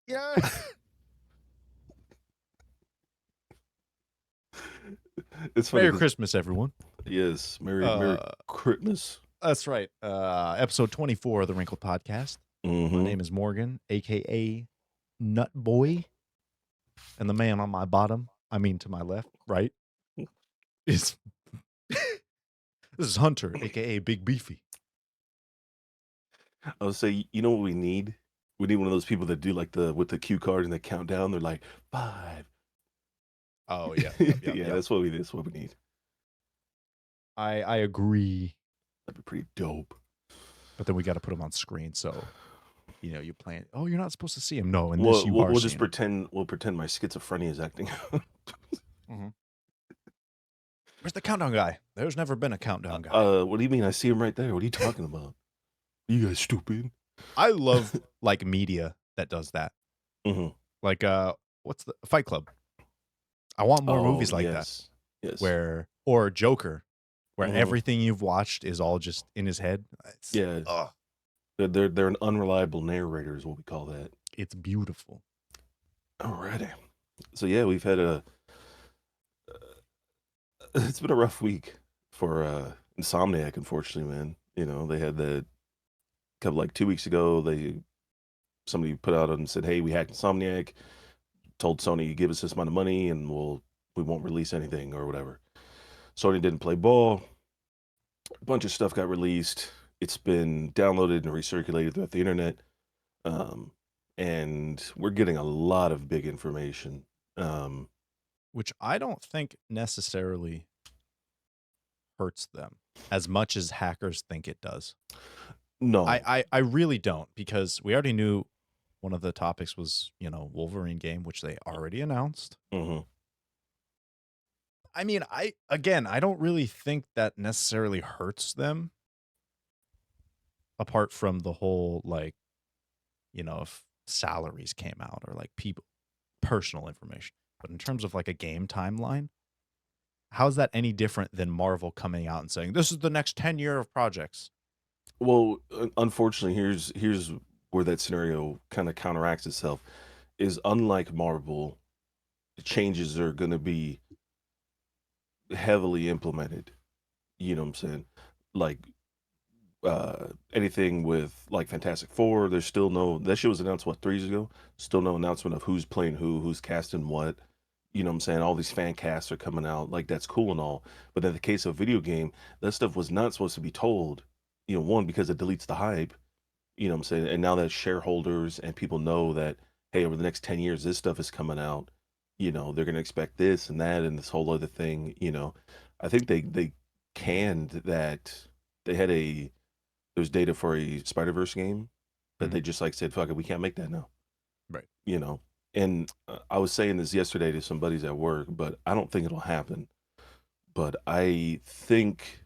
Yeah. It's funny Merry because Christmas, everyone. yes, Merry Uh, Christmas. that's right. Episode 24 of the Wrinkled Podcast. My Mm-hmm. name is Morgan, aka Nut Boy, and the man on my bottom, I mean to my left, right, is this is Hunter, aka Big Beefy. I would say, you know what we need? We need one of those people that do like the with the cue card and they count down. They're like 5. Oh, yep. Yeah, that's what we need. I agree, That'd be pretty dope. but then we got to put him on screen, so you plan. Oh, you're not supposed to see him. No, in this Well, you we'll, are we'll just seeing him. pretend my schizophrenia is acting. Mm-hmm. Where's the countdown guy? There's never been a countdown guy. What do you mean? I see him right there. What are you talking about? You guys stupid. I love like media that does that. Mm-hmm. Like what's the Fight Club? I want more Oh movies like that yes, yes. where or Joker where Mm-hmm. everything you've watched is all just in his head. Yeah, they're an unreliable narrator is what we call that. It's beautiful. Alrighty. So yeah, we've had a it's been a rough week for Insomniac, unfortunately, man. You know, they had that couple like 2 weeks ago, somebody put out and said, "Hey, we hacked Insomniac, told Sony give us this amount of money and we won't release anything or whatever." Sony didn't play ball. A bunch of stuff got released. It's been downloaded and recirculated throughout the internet. Um, and we're getting a lot of big information. Um, Which I don't think necessarily hurts them as much as hackers think it does. no. I really don't, because we already knew one of the topics was, Wolverine game, which they already announced. Hmm. I mean, I don't really think that necessarily hurts them, apart from the whole like, if salaries came out or like people personal information. But in terms of like a game timeline, how's that any different than Marvel coming out and saying this is the next 10-year of projects? Well, unfortunately, here's where that scenario kind of counteracts itself. Is unlike Marvel, the changes are going to be heavily implemented. You know what I'm saying? Like anything with like Fantastic Four, there's still no that shit was announced what 3 years ago. Still no announcement of who's playing who's casting what. You know what I'm saying? All these fan casts are coming out. Like that's cool and all, but in the case of video game, that stuff was not supposed to be told. You know, one because it deletes the hype. You know what I'm saying? And now that shareholders and people know that, hey, over the next 10 years, this stuff is coming out, they're going to expect this and that and this whole other thing, I think they canned that. They had there's data for a Spider-Verse game that Mhm. they just like said, fuck it, we can't make that now, Right. you know? And I was saying this yesterday to some buddies at work, but I don't think it'll happen. But I think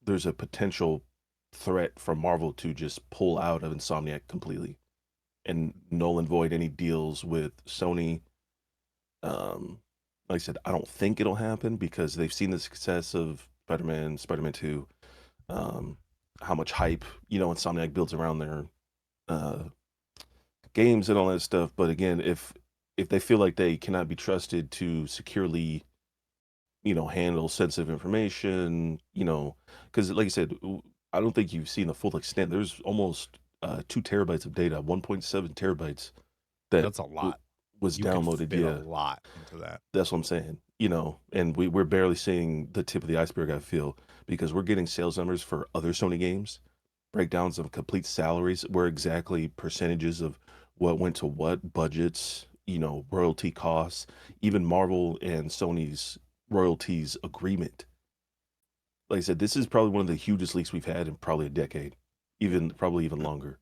there's a potential threat for Marvel to just pull out of Insomniac completely and null and void any deals with Sony. Um, like I said, I don't think it'll happen because they've seen the success of Spider-Man, Spider-Man 2, um, how much hype, Insomniac builds around their uh, games and all that stuff. But again, if they feel like they cannot be trusted to securely, handle sensitive information, because like I said, I don't think you've seen the full extent. There's almost 2 terabytes of data, 1.7 terabytes that That's a lot. was You could downloaded. fit a Yeah, lot into that. that's what I'm saying. And we're barely seeing the tip of the iceberg, I feel, because we're getting sales numbers for other Sony games, breakdowns of complete salaries, where exactly percentages of what went to what, budgets, royalty costs, even Marvel and Sony's royalties agreement. Like I said, this is probably one of the hugest leaks we've had in probably a decade, even probably even longer.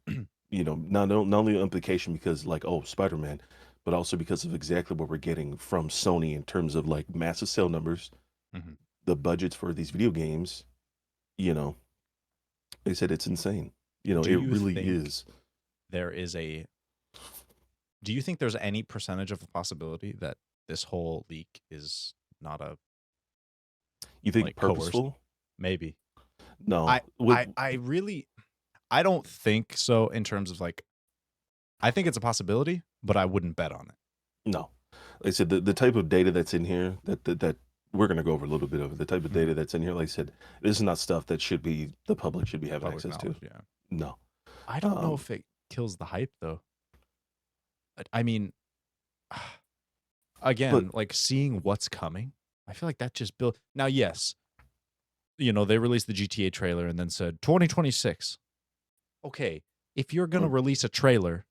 Not only implication because like, oh, Spider-Man, but also because of exactly what we're getting from Sony in terms of like massive sale numbers, Mhm. the budgets for these video games. You know, they said it's insane. Do It you really think is. there is a do you think there's any percentage of a possibility that this whole leak is not a You think like coerced? purposeful? Maybe. No. I really I don't think so, in terms of like I think it's a possibility, but I wouldn't bet on it. No. Like I said, the type of data that's in here that we're gonna go over a little bit of it. The type of Mhm. data that's in here, like I said, this is not stuff that should be the public should be having Public access to. knowledge, yeah. No. I don't know Um, if it kills the hype though. I mean, but again, like seeing what's coming, I feel like that just built. Now, yes, they released the GTA trailer and then said 2026. Okay, if you're gonna mm, release a trailer,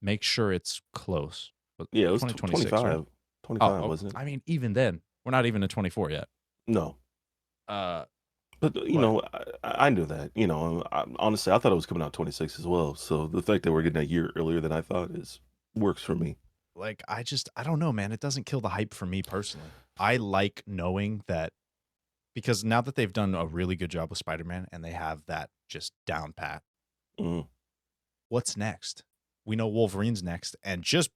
make sure it's close. But yeah, it was 2026, right? 25, Oh, 25, wasn't it? I mean, even then, we're not even in 24 yet. No. Uh, But but I knew that. Honestly, I thought it was coming out 26 as well. So the fact that we're getting a year earlier than I thought is works for me. like, I don't know, man. It doesn't kill the hype for me personally. I like knowing that because now that they've done a really good job with Spider-Man and they have that just down pat, Mm, what's next? We know Wolverine's next, and just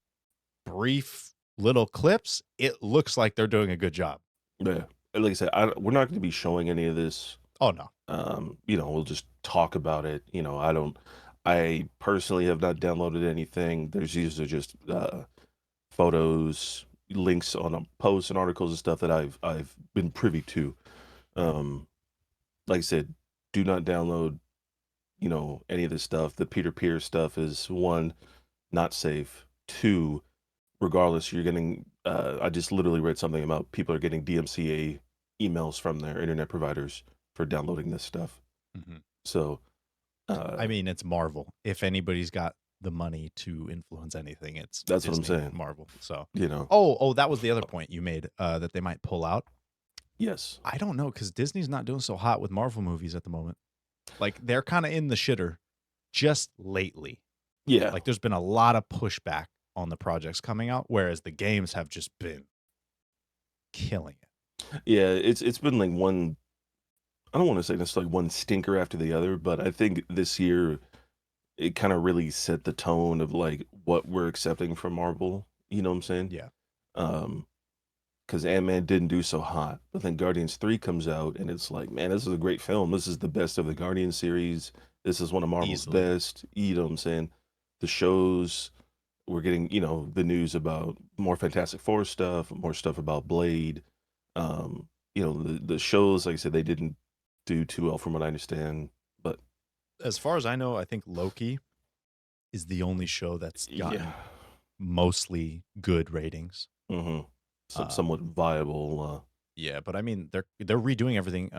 brief little clips, it looks like they're doing a good job. yeah. And like I said, we're not going to be showing any of this. Oh no. We'll just talk about it. I personally have not downloaded anything. There's usually just photos, links on posts and articles and stuff that I've been privy to. Um, like I said, do not download, any of this stuff. The Peter Pierce stuff is one, not safe. Two, regardless, you're getting. I just literally read something about people are getting DMCA emails from their internet providers for downloading this stuff. Mhm. So, uh, I mean, it's Marvel. If anybody's got the money to influence anything, it's that's what I'm Disney, saying. Marvel. So, You know, that was the other point you made that they might pull out. yes, I don't know because Disney's not doing so hot with Marvel movies at the moment. Like they're kind of in the shitter just lately. yeah, Like there's been a lot of pushback on the projects coming out, whereas the games have just been killing it. yeah. It's been like one. I don't want to say necessarily one stinker after the other, but I think this year it kind of really set the tone of like what we're accepting from Marvel. You know what I'm saying? Yeah, Um, because Ant-Man didn't do so hot, but then Guardians 3 comes out and it's like, man, this is a great film. This is the best of the Guardian series. This is one of Marvel's easily. best. You know what I'm saying? The shows, we're getting, the news about more Fantastic Four stuff, more stuff about Blade. The shows, like I said, they didn't do too well from what I understand. But As far as I know, I think Loki is the only show that's yeah, gotten mostly good ratings. hmm Uh, somewhat viable. yeah, but I mean they're redoing everything.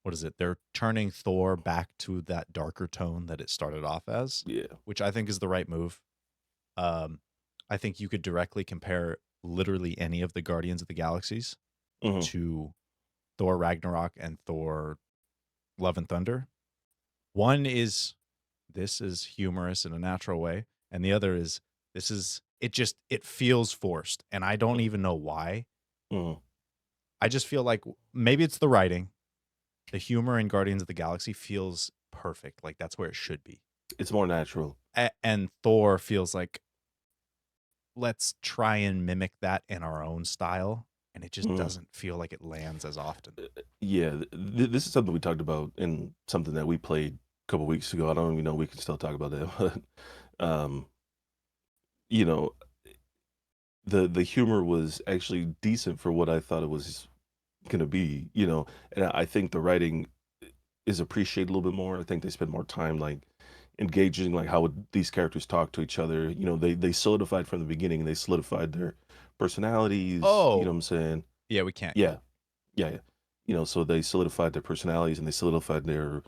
What is it? They're turning Thor back to that darker tone that it started off as, Yeah. which I think is the right move. Um, I think you could directly compare literally any of the Guardians of the Galaxies hmm to Thor Ragnarok and Thor Love and Thunder. One is this is humorous in a natural way, and the other is this is it feels forced, and I don't even know why. hmm I just feel like maybe it's the writing. The humor in Guardians of the Galaxy feels perfect, like that's where it should be. It's more natural. And Thor feels like let's try and mimic that in our own style, and it just Mhm. doesn't feel like it lands as often. Yeah, this is something we talked about in something that we played a couple weeks ago. I don't even know we can still talk about that, but you know, the humor was actually decent for what I thought it was gonna be. And I think the writing is appreciated a little bit more. I think they spend more time like engaging, like how would these characters talk to each other. They solidified from the beginning. They solidified their personalities. You know what Oh, I'm saying? yeah, we can't Yeah, yet. yeah, yeah. So they solidified their personalities and they solidified their,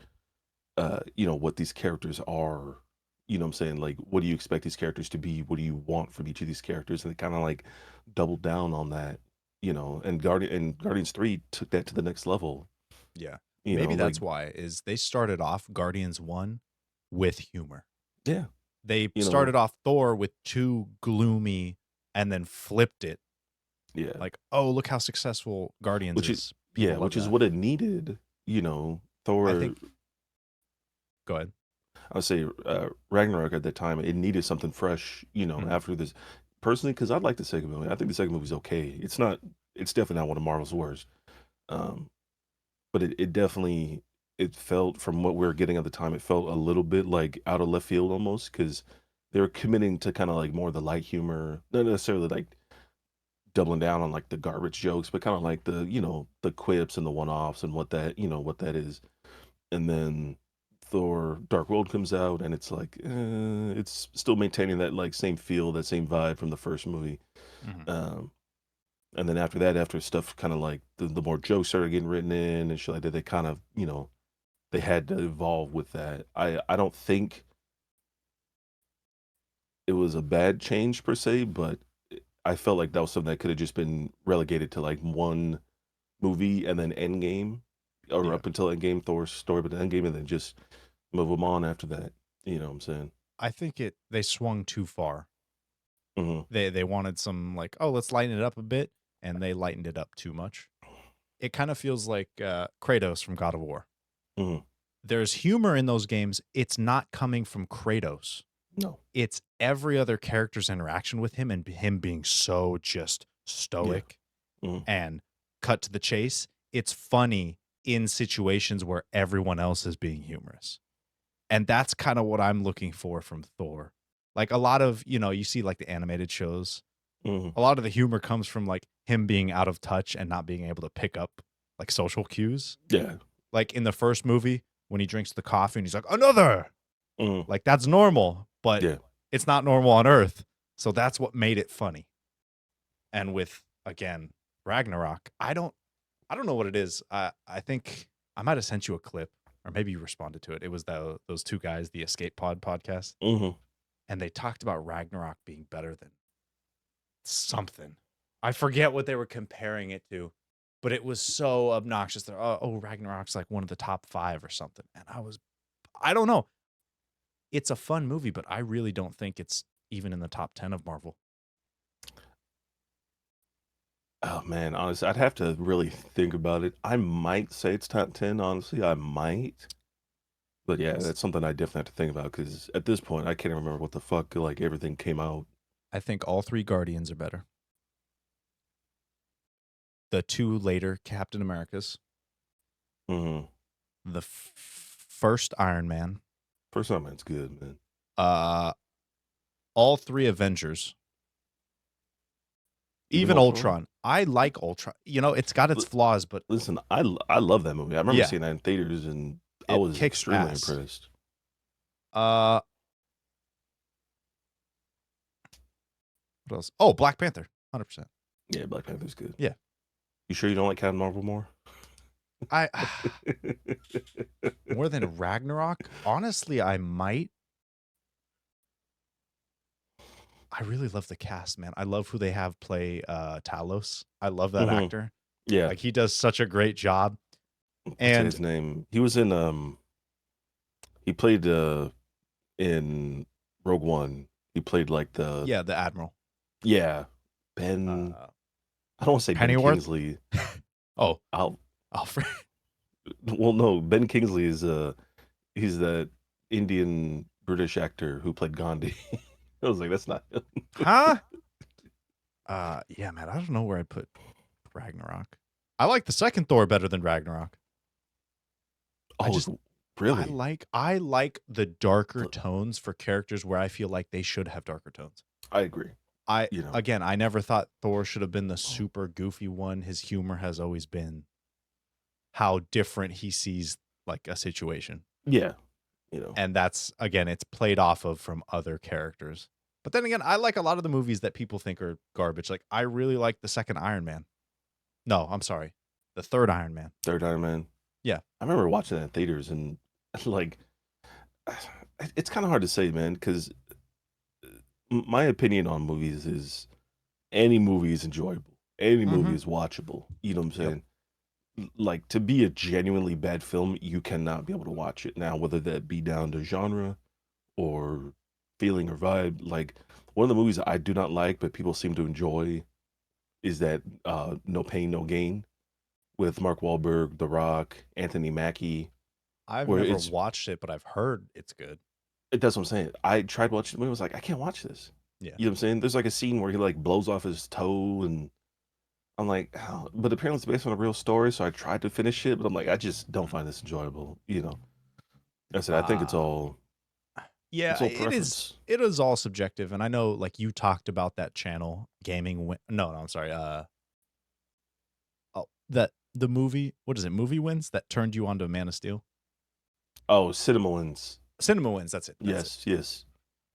what these characters are. You know what I'm saying? Like, what do you expect these characters to be? What do you want from each of these characters? And they kind of like doubled down on that, and Guardians 3 took that to the next level. Yeah. Maybe Like, that's why is they started off Guardians 1 with humor. yeah, They you know, started off Thor with too gloomy and then flipped it yeah, like, "Oh, look how successful Guardians which is, is." yeah, People love which is that. what it needed. I Thor, think go ahead. I would say Ragnarok at that time, it needed something fresh, Mhm. after this. Personally, because I like the second movie. I think the second movie's okay. It's definitely not one of Marvel's worst. Um, but it definitely, it felt from what we were getting at the time, it felt a little bit like out of left field almost, because they were committing to kind of like more of the light humor, not necessarily like doubling down on like the garbage jokes, but kind of like the the quips and the one offs and what that what that is. And then Thor: Dark World comes out, and it's like it's still maintaining that like same feel, that same vibe from the first movie. Mhm. Um, and then after that, after stuff kind of like the more jokes started getting written in and shit like that, they kind of they had to evolve with that. I don't think it was a bad change per se, but I felt like that was something that could have just been relegated to like one movie and then Endgame, or Yeah. up until Endgame, Thor's story, but then Endgame, and then just move them on after that. You know what I'm saying? I think they swung too far. Hmm. They wanted some like, oh, let's lighten it up a bit, and they lightened it up too much. It kind of feels like Kratos from God of War. Hmm. There's humor in those games. It's not coming from Kratos. No. It's every other character's interaction with him and him being so just Yeah. stoic Hmm. and cut to the chase. It's funny in situations where everyone else is being humorous. And that's kind of what I'm looking for from Thor. Like a lot of, you see like the animated shows, Hmm. a lot of the humor comes from like him being out of touch and not being able to pick up like social cues. Yeah. Like in the first movie, when he drinks the coffee and he's like, another, Hmm. like that's normal, but Yeah. it's not normal on Earth. So that's what made it funny. And with again, Ragnarok, I don't know what it is. I think I might have sent you a clip, or maybe you responded to it. It was those two guys, the Escape Pod podcast, Hmm. and they talked about Ragnarok being better than something. I forget what they were comparing it to, but it was so obnoxious. They're, oh, Ragnarok's like one of the top 5 or something. And I don't know. It's a fun movie, but I really don't think it's even in the top 10 of Marvel. Oh man, honestly, I'd have to really think about it. I might say it's top 10. Honestly, I might. But yeah, S- that's something I definitely have to think about because at this point, I can't remember what the fuck like everything came out. I think all 3 Guardians are better. The 2 later Captain Americas, Hmm. the first Iron Man, First time, it's good, man. uh, all 3 Avengers, Even even Ultron. Ultron. I like Ultron. It's got its L- flaws, but Listen, I love that movie. I remember yeah, seeing that in theaters, and I it was kicks extremely ass. impressed. Uh, what else? Oh, Black Panther, 100%. Yeah, Black Panther's good. Yeah, You sure you don't like Captain Marvel more? I more than Ragnarok. Honestly, I might. I really love the cast, man. I love who they have play Talos. I love that Hmm. actor. Yeah. Like he does such a great job. What's And his name? He was in he played in Rogue One. He played like the yeah, the Admiral. yeah, Ben. Uh I don't want to say Ben Pennyworth. Kingsley. Oh, I'll Alfred. well no, Ben Kingsley is he's that Indian British actor who played Gandhi. I was like, that's not him. Huh? Yeah, man. I don't know where I put Ragnarok. I like the second Thor better than Ragnarok. I just Oh, really? I like the darker Look, tones for characters where I feel like they should have darker tones. I agree. I You know, again, I never thought Thor should have been the super goofy one. His humor has always been how different he sees like a situation. yeah, you know, And that's again, it's played off of from other characters. But then again, I like a lot of the movies that people think are garbage. Like I really like the second Iron Man. No, I'm sorry. The third Iron Man. Third Iron Man. Yeah. I remember watching that in theaters, and like, it's kind of hard to say, man, because my opinion on movies is any movie is enjoyable, any movie Mhm. is watchable. You know what I'm Yep. saying? Like to be a genuinely bad film, you cannot be able to watch it now, whether that be down to genre or feeling or vibe. Like one of the movies I do not like, but people seem to enjoy, is that No Pain No Gain with Mark Wahlberg, The Rock, Anthony Mackie, I've where never watched it, but I've heard it's good. that's what I'm saying. I tried watching the movie, I was like, I can't watch this. Yeah. You know what I'm saying? There's like a scene where he like blows off his toe, and I'm like, oh, but apparently it's based on a real story, so I tried to finish it, but I'm like, I just don't find this enjoyable. You know, I said, I think it's Uh all. Yeah, It's all preference. it is all subjective, and I know, like, you talked about that channel, no, I'm sorry, oh, the movie what is it, Movie Wins, that turned you on to Man of Steel? Oh, Cinema Wins. Cinema Wins, that's it. Yes, yes.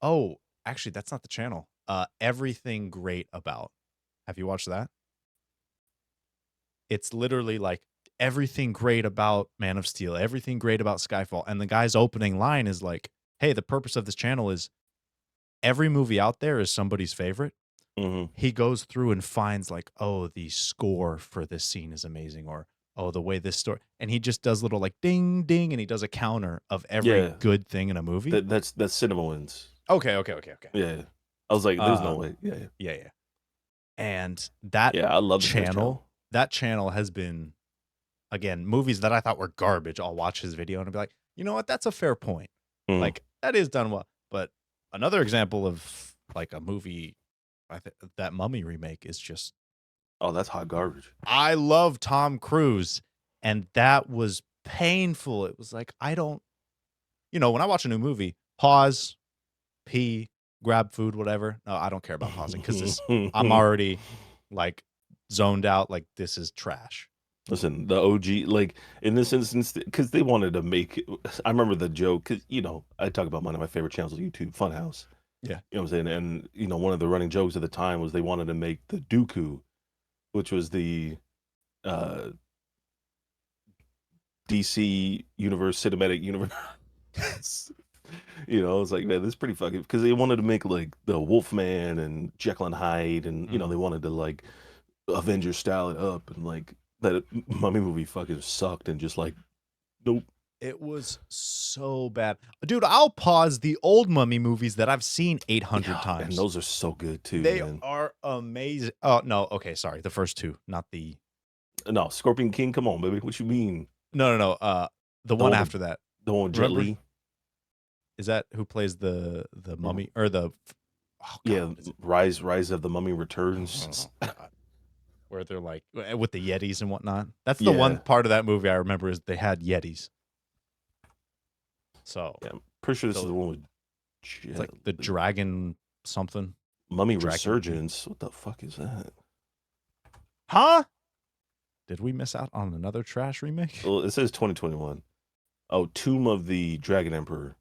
Oh, actually, that's not the channel. Everything Great About. Have you watched that? It's literally like everything great about Man of Steel, everything great about Skyfall, and the guy's opening line is like, "Hey, the purpose of this channel is every movie out there is somebody's favorite." Mhm. He goes through and finds like, "Oh, the score for this scene is amazing," or, "Oh, the way this story," and he just does little like ding ding, and he does a counter of every Yeah, good thing in a movie. that's Cinema Wins. Okay, okay, okay, okay. Yeah. I was like, "There's no Um, way." Yeah, yeah. yeah, yeah. And that Yeah, I love his channel, channel. that channel has been, again, movies that I thought were garbage. I'll watch his video and I'll be like, you know what? That's a fair point. Mhm. Like that is done well. But another example of like a movie, that Mummy remake is just, Oh, that's hot garbage. I love Tom Cruise, and that was painful. It was like when I watch a new movie, pause, pee, grab food, whatever. No, I don't care about pausing because I'm already like zoned out. Like this is trash. Listen, the OG, like in this instance, because they wanted to make. I remember the joke because I talk about one of my favorite channels on YouTube, Funhouse. Yeah. You know what I'm saying? And one of the running jokes at the time was they wanted to make the Dooku, which was the uh DC universe, cinematic universe. I was like, man, this is pretty fucking because they wanted to make like the Wolfman and Jekyll and Hyde, and Mhm. they wanted to like Avengers style it up, and like that Mummy movie fucking sucked, and just like, nope. It was so bad. Dude, I'll pause the old Mummy movies that I've seen 800 Yeah, and times. those are so good too, They man. are amazing. Oh, no, okay, sorry, the first 2, not the No, Scorpion King, come on, baby. What you mean? no, the The one one with after that. the one with Jet Remember? Li? Is that who plays the mummy or oh god, Yeah, what is it? Rise of the Mummy Returns. Oh god. Where they're like with the Yetis and whatnot. That's the one Yeah, part of that movie I remember is they had Yetis. So, yeah. I'm pretty sure this is the those one with it's Jet like the Li. dragon something. Mummy Dragon King. Resurgence. What the fuck is that? Huh? Did we miss out on another trash remake? Well, it says 2021. Oh, Tomb of the Dragon Emperor.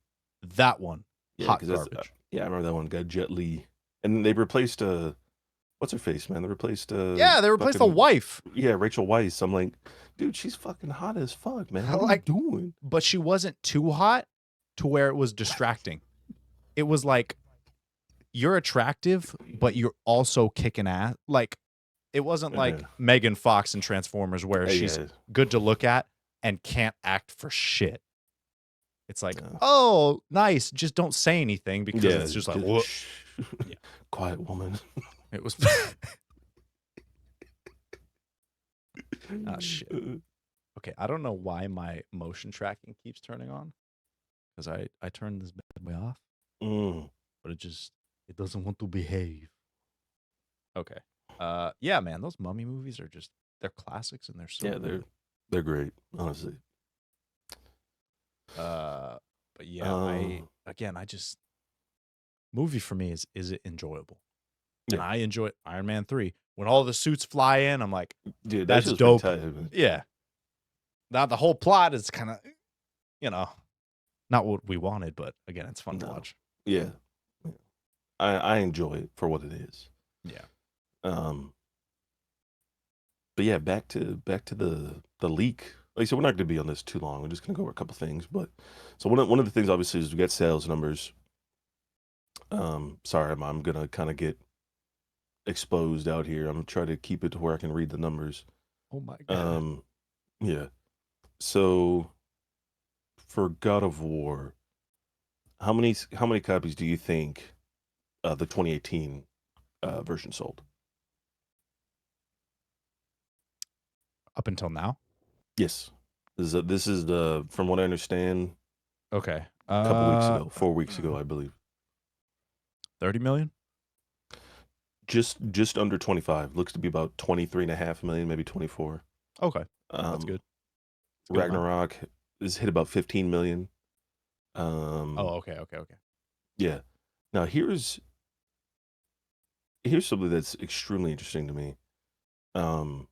That one. Yeah, Hot because that's garbage. yeah, I remember that one. Got Jet Li, and they replaced what's her face, man? They replaced Yeah, they replaced the fucking wife. yeah, Rachel Weisz. I'm like, dude, she's fucking hot as fuck, man. What are you Like, doing? but she wasn't too hot to where it was distracting. It was like you're attractive, but you're also kicking ass. Like it wasn't Yeah, like Megan Fox in Transformers where she's yeah, good to look at and can't act for shit. It's like, yeah. oh, nice. Just don't say anything because Yeah, it's just like, just what? shh. Yeah, Quiet woman. it was. Ah, shit. Okay, I don't know why my motion tracking keeps turning on because I turned this bad boy off, Mm. but it doesn't want to behave. Okay. Yeah, man, those mummy movies are just they're classics and they're so Yeah, good. they're great, honestly. Uh, but yeah, Um, I just movie for me is it enjoyable, and yeah, I enjoy Iron Man 3 when all the suits fly in. I'm like, dude, that that's shit was pretty dope. tight, man. Yeah. Now the whole plot is kind of you know not what we wanted, but again, it's fun to No, watch. yeah, I enjoy it for what it is. Yeah. Um, but yeah, back to the leak. Like I said, we're not going to be on this too long. We're just going to go over a couple things. But so one of the things obviously is we get sales numbers. Sorry, I'm gonna kind of get exposed out here. I'm trying to keep it to where I can read the numbers. Oh my god. Um, yeah. So for God of War, how many copies do you think the 2018 version sold? Up until now. Yes. This is the from what I understand, Okay. a couple weeks ago, 4 weeks ago, I believe. 30 million. Just under 25. Looks to be about 23.5 million, maybe 24. Okay, that's Um, good. It's a good amount. Ragnarok is hit about 15 million. Oh, Um, okay, okay, okay. Yeah. Now here's something that's extremely interesting to me. Um,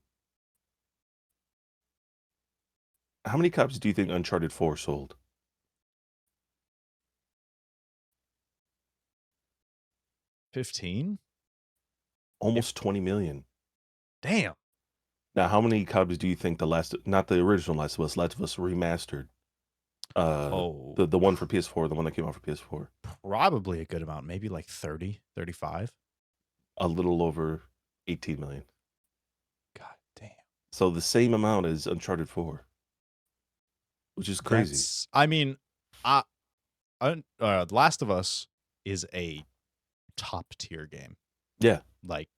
how many copies do you think Uncharted 4 sold? 15? If Almost 20 million. damn. Now, how many copies do you think not the original Last of Us remastered, Oh, the one for PS4, the one that came out for PS4, probably a good amount. Maybe like 30, 35. a little over 18 million. God damn. So the same amount as Uncharted 4, which is crazy. That's, I mean, I, Last of Us is a top tier game. Yeah. Like,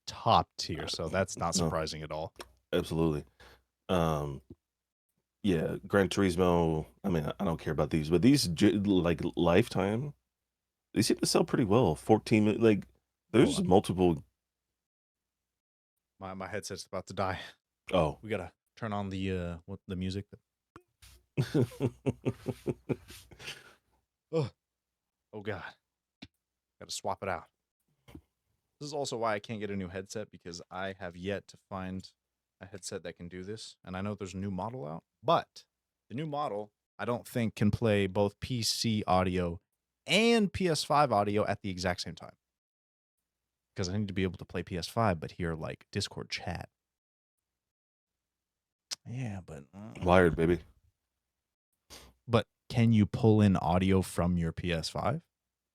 top tier. So that's not No, surprising at all. absolutely. Um, yeah, Gran Turismo. I mean, I don't care about these, but like Lifetime, they seem to sell pretty well. 14, like Hold there's on. multiple. My headset's about to die. Oh, We gotta turn on the music. Oh, oh god. Gotta swap it out. This is also why I can't get a new headset, because I have yet to find a headset that can do this. And I know there's a new model out, but the new model I don't think can play both PC audio and PS5 audio at the exact same time. Because I need to be able to play PS5 but hear like Discord chat. Yeah, wired, baby. but can you pull in audio from your PS5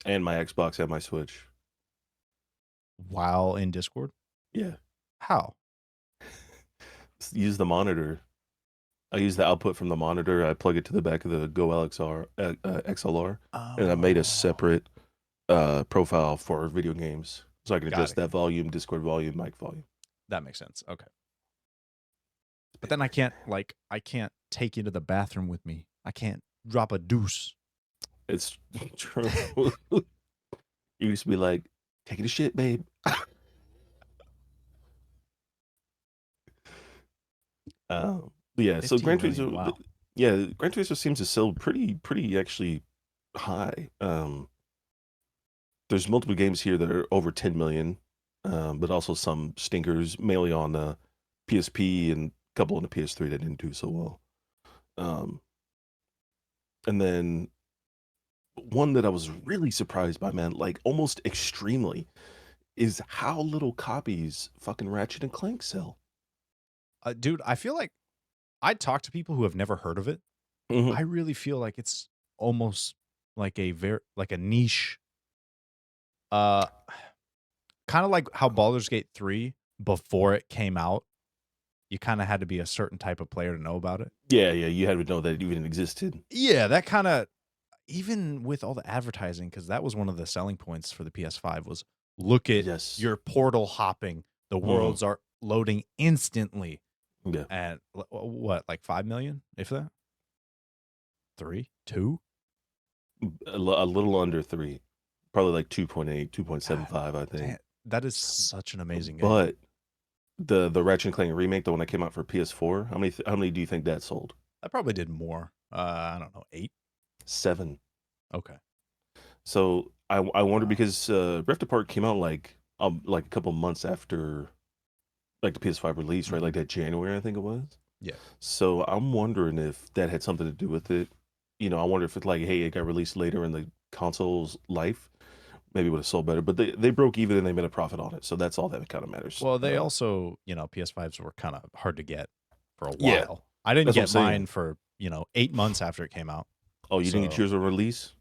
And my Xbox and my Switch. while in Discord? Yeah. How? Use the monitor. I use the output from the monitor. I plug it to the back of the Go XLR, and I made a Oh, separate profile for video games, so I can got adjust it. that volume, Discord volume, mic volume. That makes sense. Okay. But then I can't take you to the bathroom with me. I can't drop a deuce. It's true. You used to be like, taking a shit, babe. Yeah. So 15 million. Wow. Yeah, Gran Turismo seems to sell pretty actually high. There's multiple games here that are over 10 million, but also some stinkers, mainly on the PSP and a couple on the PS3 that didn't do so well. Um, and then one that I was really surprised by, man, like almost extremely, is how little copies fucking Ratchet and Clank sell. Dude, I feel like I talk to people who have never heard of it. Hmm. I really feel like it's almost like a niche, uh kind of like how Baldur's Gate 3, before it came out, you kind of had to be a certain type of player to know about it. Yeah, yeah, you had to know that it even existed. Yeah, that kind of, even with all the advertising, because that was one of the selling points for the PS5 was, look at Yes. your portal hopping. The Hmm. worlds are loading instantly. Yeah. And what, like 5 million, if that? 3, 2? A little under three, probably like 2.8, God 2.75, I think. damn, that is such an amazing game. But the Ratchet and Clank remake, the one that came out for PS4, how many do you think that sold? I probably did more. I don't know, 8. 7. Okay. So I wonder Wow. because Rift Apart came out like a couple months after like the PS5 release, right? Mhm. Like that January, I think it was. Yeah. So I'm wondering if that had something to do with it. I wonder if it's like, hey, it got released later in the console's life, maybe it would have sold better. But they broke even and they made a profit on it, so that's all that kind of matters. Well, they also, PS5s were kind of hard to get for a Yeah, while. I didn't that's what I'm get mine saying. for, 8 months after it came out. Oh, you didn't get So, yours on release?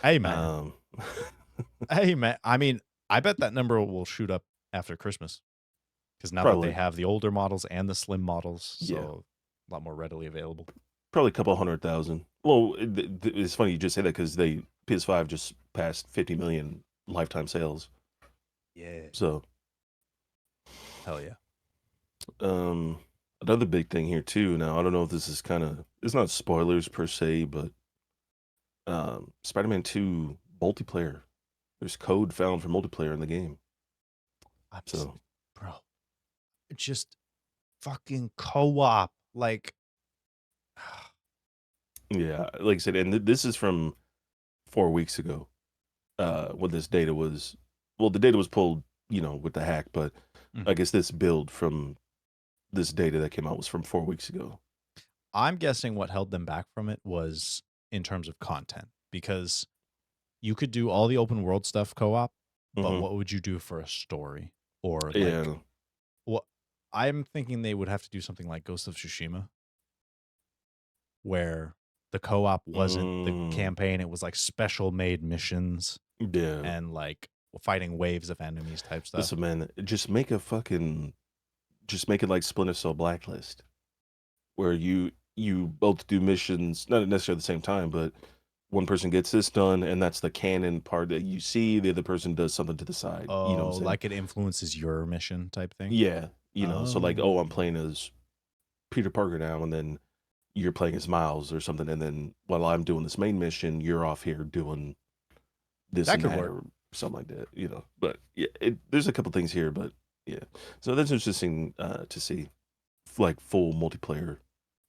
hey man. Um, Hey man. I mean, I bet that number will shoot up after Christmas, because now that they probably, have the older models and the slim models, yeah, so a lot more readily available. probably a couple 100,000. Well, it's funny you just say that because they PS5 just passed 50 million lifetime sales. Yeah. So, Hell yeah. um, another big thing here too. Now, I don't know if this is it's not spoilers per se, but Spider-Man 2 multiplayer. There's code found for multiplayer in the game. I'm s- So, bro, just fucking co-op. Like, Yeah, like I said, and this is from 4 weeks ago. When this data was, well, the data was pulled, with the hack, but I Mhm. guess this build from this data that came out was from 4 weeks ago. I'm guessing what held them back from it was in terms of content, because you could do all the open world stuff co-op, but Hmm. what would you do for a story? Or like Yeah. what I'm thinking they would have to do something like Ghost of Tsushima, where the co-op wasn't the Mm, campaign, it was like special made missions yeah. and like fighting waves of enemies type stuff. Listen, man, just make it like Splinter Cell Blacklist, where you both do missions, not necessarily at the same time, but one person gets this done, and that's the canon part that you see. The other person does something to the side. You know what I'm Oh, saying? like it influences your mission type thing? Yeah. So like, oh, I'm Oh. playing as Peter Parker now, and then you're playing as Miles or something, and then while I'm doing this main mission, you're off here doing this That and could that work. or something like that. But yeah, there's a couple things here, but yeah. So that's interesting to see, like full multiplayer,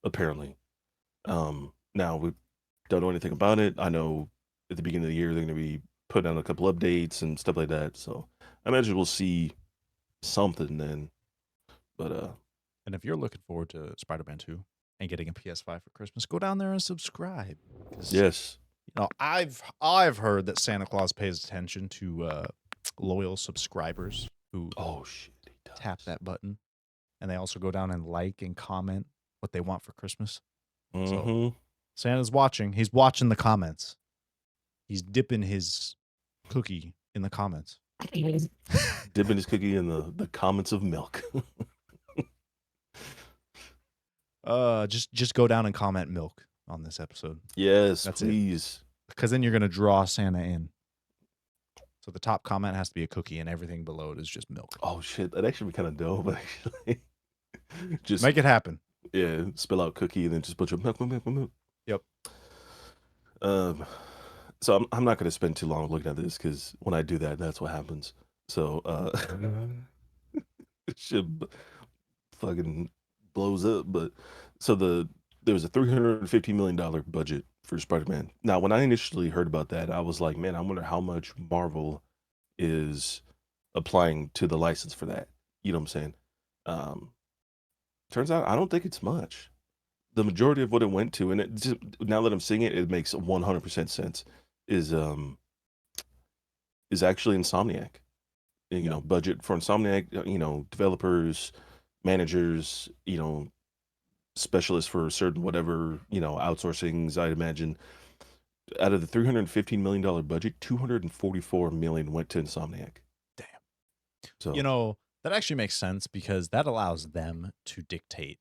apparently. Now we don't know anything about it. I know at the beginning of the year they're going to be putting out a couple updates and stuff like that. So I imagine we'll see something then. But And if you're looking forward to Spider-Man 2 and getting a PS5 for Christmas, go down there and subscribe, because yes. I've heard that Santa Claus pays attention to loyal subscribers who Oh shit, he tap does. that button, and they also go down and like and comment what they want for Christmas. So Mm-hmm. Santa's watching. He's watching the comments. He's dipping his cookie in the comments. Dipping his cookie in the comments of milk. Just go down and comment milk on this episode. Yes, That's it. please. Because then you're gonna draw Santa in. So the top comment has to be a cookie, and everything below it is just milk. Oh shit, that actually be kind of dope. Actually, just Make it happen. yeah, spill out cookie and then just put your milk, milk, milk, milk. Yep. Um, so I'm not gonna spend too long looking at this because when I do that, that's what happens. So shit fucking blows up. But so there was a $350 million budget for Spider-Man. Now, when I initially heard about that, I was like, man, I wonder how much Marvel is applying to the license for that. You know what I'm saying? Um, Turns out I don't think it's much. The majority of what it went to, and it just, now that I'm seeing it, it makes 100% sense. Is is actually Insomniac. Yeah. Budget for Insomniac. Developers, managers. Specialists for certain whatever outsourcings. I'd imagine out of the $315 million budget, 244 million went to Insomniac. Damn. You So know, that actually makes sense because that allows them to dictate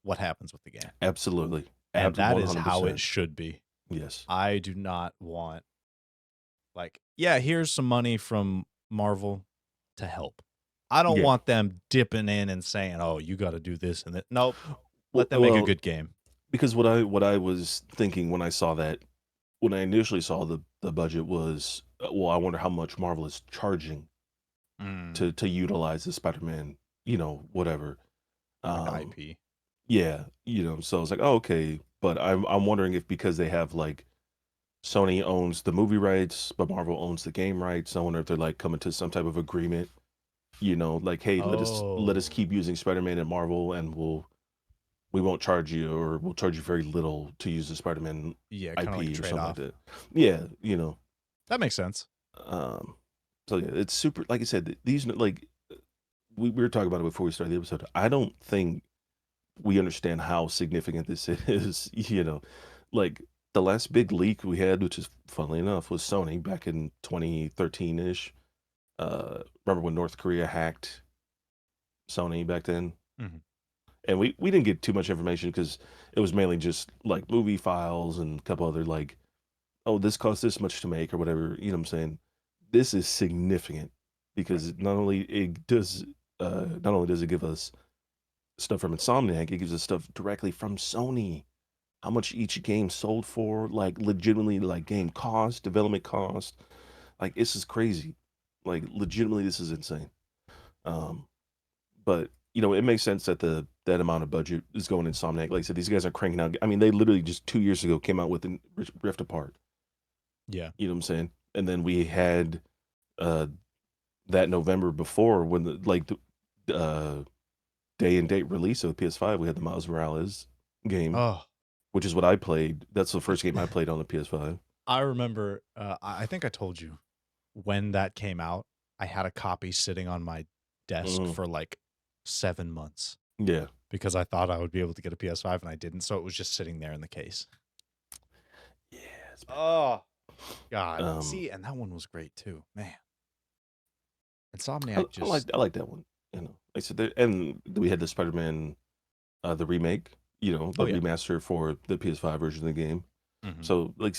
what happens with the game. absolutely, And abs that is how it 100%. should be. Yes. I do not want, like, yeah, here's some money from Marvel to help. I don't Yeah. want them dipping in and saying, "Oh, you got to do this and that." Nope. Well, Let them make a well, good game. because what I was thinking when I saw that, when I initially saw the budget was, well, I wonder how much Marvel is charging Mm, to utilize the Spider-Man, whatever. like the Um, IP. yeah, so I was like, oh, okay, but I'm wondering if because they have like Sony owns the movie rights, but Marvel owns the game rights. I wonder if they're like coming to some type of agreement, like, hey, let us Oh, keep using Spider-Man and Marvel, and we won't charge you, or we'll charge you very little to use the Spider-Man yeah, kind of like a IP or trade something like off. that. Yeah, That makes sense. Um, so yeah, it's super. Like I said, these like we were talking about it before we started the episode. I don't think we understand how significant this is. Like the last big leak we had, which is funnily enough, was Sony back in 2013 ish. Remember when North Korea hacked Sony back then? Mhm. And we didn't get too much information because it was mainly just like movie files and a couple other like, oh, this costs this much to make or whatever. You know what I'm saying? This is significant Right. because not only does it give us stuff from Insomniac, it gives us stuff directly from Sony. How much each game sold for, like legitimately, like game cost, development cost. Like this is crazy. Like legitimately, this is insane. Um, but it makes sense that that amount of budget is going Insomniac. Like I said, these guys are cranking out. I mean, they literally just 2 years ago came out with Rift Apart. Yeah. You know what I'm saying? And then we had uh that November before when the day and date release of the PS5, we had the Miles Morales game, Oh, which is what I played. That's the first game I played on the PS5. I remember. I think I told you when that came out. I had a copy sitting on my desk Mm, for like 7 months yeah, because I thought I would be able to get a PS5 and I didn't. So it was just sitting there in the case. yeah, it's been Oh God. rough. See, and that one was great too, man. Insomniac I just. like that one. You know, like I said, and we had the Spider-Man, the remake. You know, Oh the yeah. remaster for the PS5 version of the game. Hmm. So, like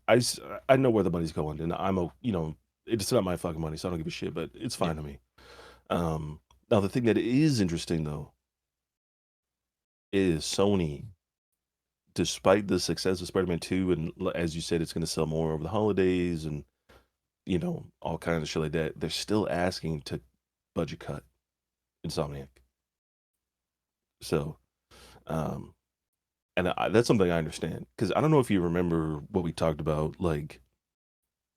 I said, I know where the money's going, and you know, it's not my fucking money, so I don't give a shit. But it's Yeah. fine to me. Now the thing that is interesting though is Sony, despite the success of Spider-Man 2, and as you said, it's going to sell more over the holidays, and you know, all kinds of shit like that. They're still asking to budget cut Insomniac. So, um, and that's something I understand because I don't know if you remember what we talked about. Like,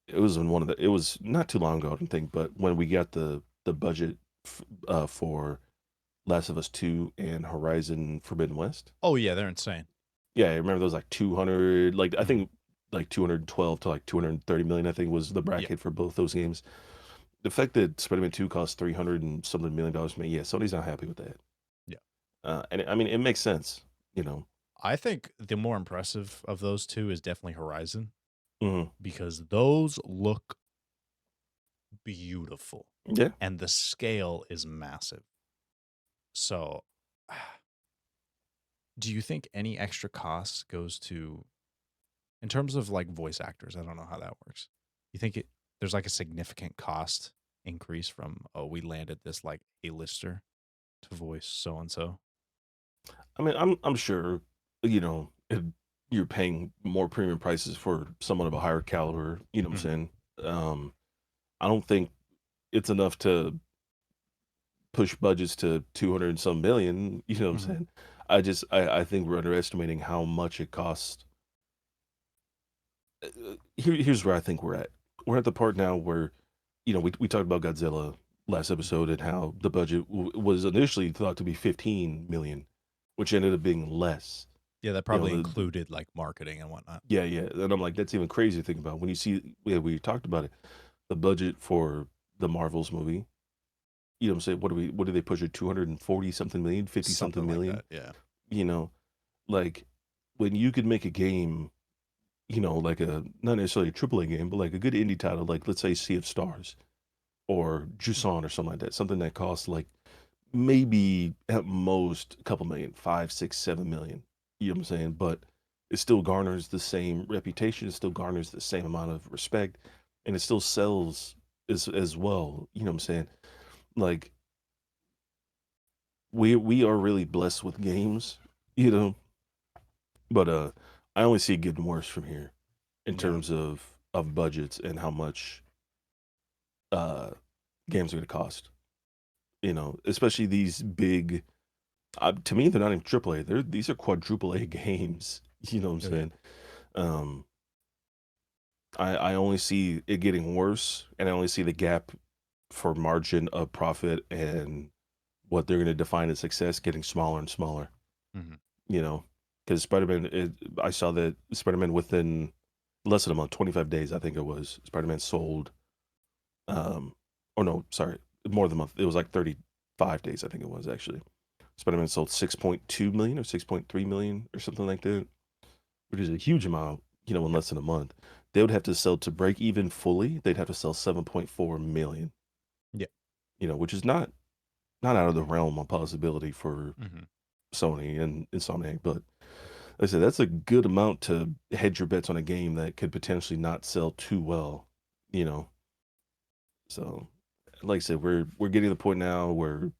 it was in one of the. It was not too long ago, I don't think, but when we got the budget for Last of Us 2 and Horizon Forbidden West. Oh yeah, they're insane. Yeah, I remember those like 200, like I Hmm. think like 212 to like 230 million, I think was the Yeah. bracket for both those games. The fact that Spider-Man 2 cost 300 and something $1 million, man, yeah, Sony's not happy with that. Yeah. And I mean, it makes sense, you know. I think the more impressive of those two is definitely Horizon Hmm. because those look beautiful Yeah. and the scale is massive. So, do you think any extra cost goes to, in terms of like voice actors? I don't know how that works. You think there's like a significant cost increase from, oh, we landed this like A-lister to voice so and so? I mean, I'm sure, you know, you're paying more premium prices for someone of a higher caliber, you know what I'm Hmm. saying? I don't think it's enough to push budgets to 200 and some million, you know what I'm Hmm. saying? I think we're underestimating how much it costs. Here's where I think we're at. We're at the part now where, you know, we talked about Godzilla last Hmm. episode and how the budget was initially thought to be 15 million, which ended up being less. Yeah, that You know, probably included like marketing and whatnot. yeah, yeah. And I'm like, that's even crazy to think about. When you see, yeah, we talked about it, the budget for the Marvels movie, you know what I'm saying? What do they push it? 240 something million, 50 something Something like million? that. Yeah. You know, like when you could make a game, you know, like a not necessarily a AAA game, but like a good indie title, like let's say Sea of Stars or Juson or something like that, something that costs like maybe at most a couple million, 5, 6, 7 million. You know what I'm saying? But it still garners the same reputation, it still garners the same amount of respect, and it still sells as well. You know what I'm saying? Like we are really blessed with games, you know, but I only see it getting worse from here in Yeah. terms of budgets and how much uh games are going to cost. You know, especially these big. To me, they're not even AAA. These are quadruple A games. You know what I'm Oh yeah. saying? Um, I only see it getting worse, and I only see the gap for margin of profit and what they're going to define as success getting smaller and smaller. Hmm. You know, because I saw that Spider-Man within less than a month, 25 days, I think it was. Spider-Man sold. Um, oh no, sorry, more than a month. It was like 35 days, I think it was actually. Spider-Man sold 6.2 million or 6.3 million or something like that, which is a huge amount, you know, in Yeah. less than a month. They would have to sell to break even fully, they'd have to sell 7.4 million, Yeah. you know, which is not out of the realm of possibility for Hmm. Sony and Insomniac, but like I said, that's a good amount to hedge your bets on a game that could potentially not sell too well, you know. So, like I said, we're getting to the point now where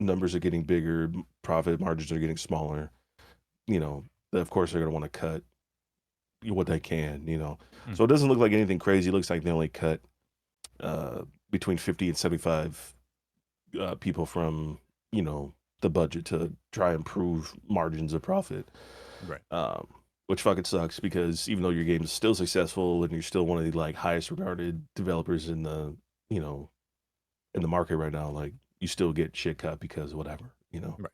numbers are getting bigger, profit margins are getting smaller. You know, of course they're going to want to cut what they can. You know, so it Hmm. doesn't look like anything crazy. It looks like they only cut uh, between 50 and 75 people from, you know, the budget to try and improve margins of profit. Right. Um, which fucking sucks because even though your game is still successful and you're still one of the like highest regarded developers in the you know in the market right now, like you still get shit cut because whatever, you know. Right.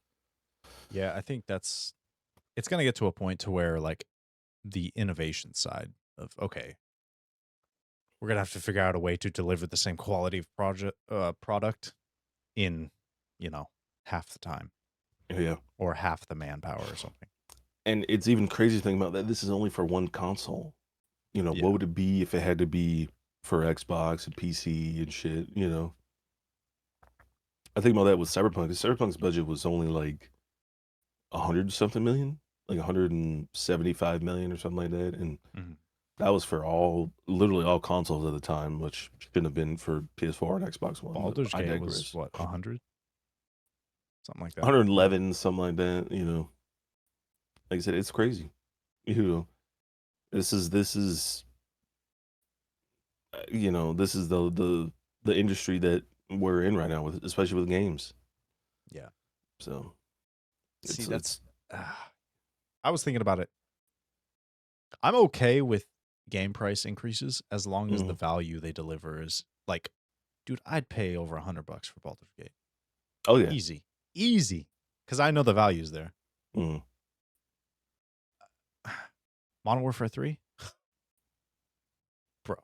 Yeah, I think it's gonna get to a point to where like the innovation side of okay, we're gonna have to figure out a way to deliver the same quality of product in, you know, half the time Yeah. or half the manpower or something. And it's even crazy to think about that this is only for one console. You know, what Yeah. would it be if it had to be for Xbox and PC and shit, you know? I think about that with Cyberpunk. 'Cause Cyberpunk's budget was only like 100 something million, like 175 million or something like that. And Mhm. that was for all, literally all consoles at the time, which shouldn't have been for PS4 and Xbox One, but Baldur's I Gate was digress. what, 100? Something like that. 111, something like that, you know. Like I said, it's crazy. You know, this is this is the industry that we're in right now with, especially with games. Yeah. So See, it's that's I was thinking about it. I'm okay with game price increases as long as the mhm. value they deliver is like, dude, I'd pay over $100 for Baldur's Gate. Oh yeah. Easy. Easy. Because I know the value's there. Mhm. Modern Warfare 3? Bro,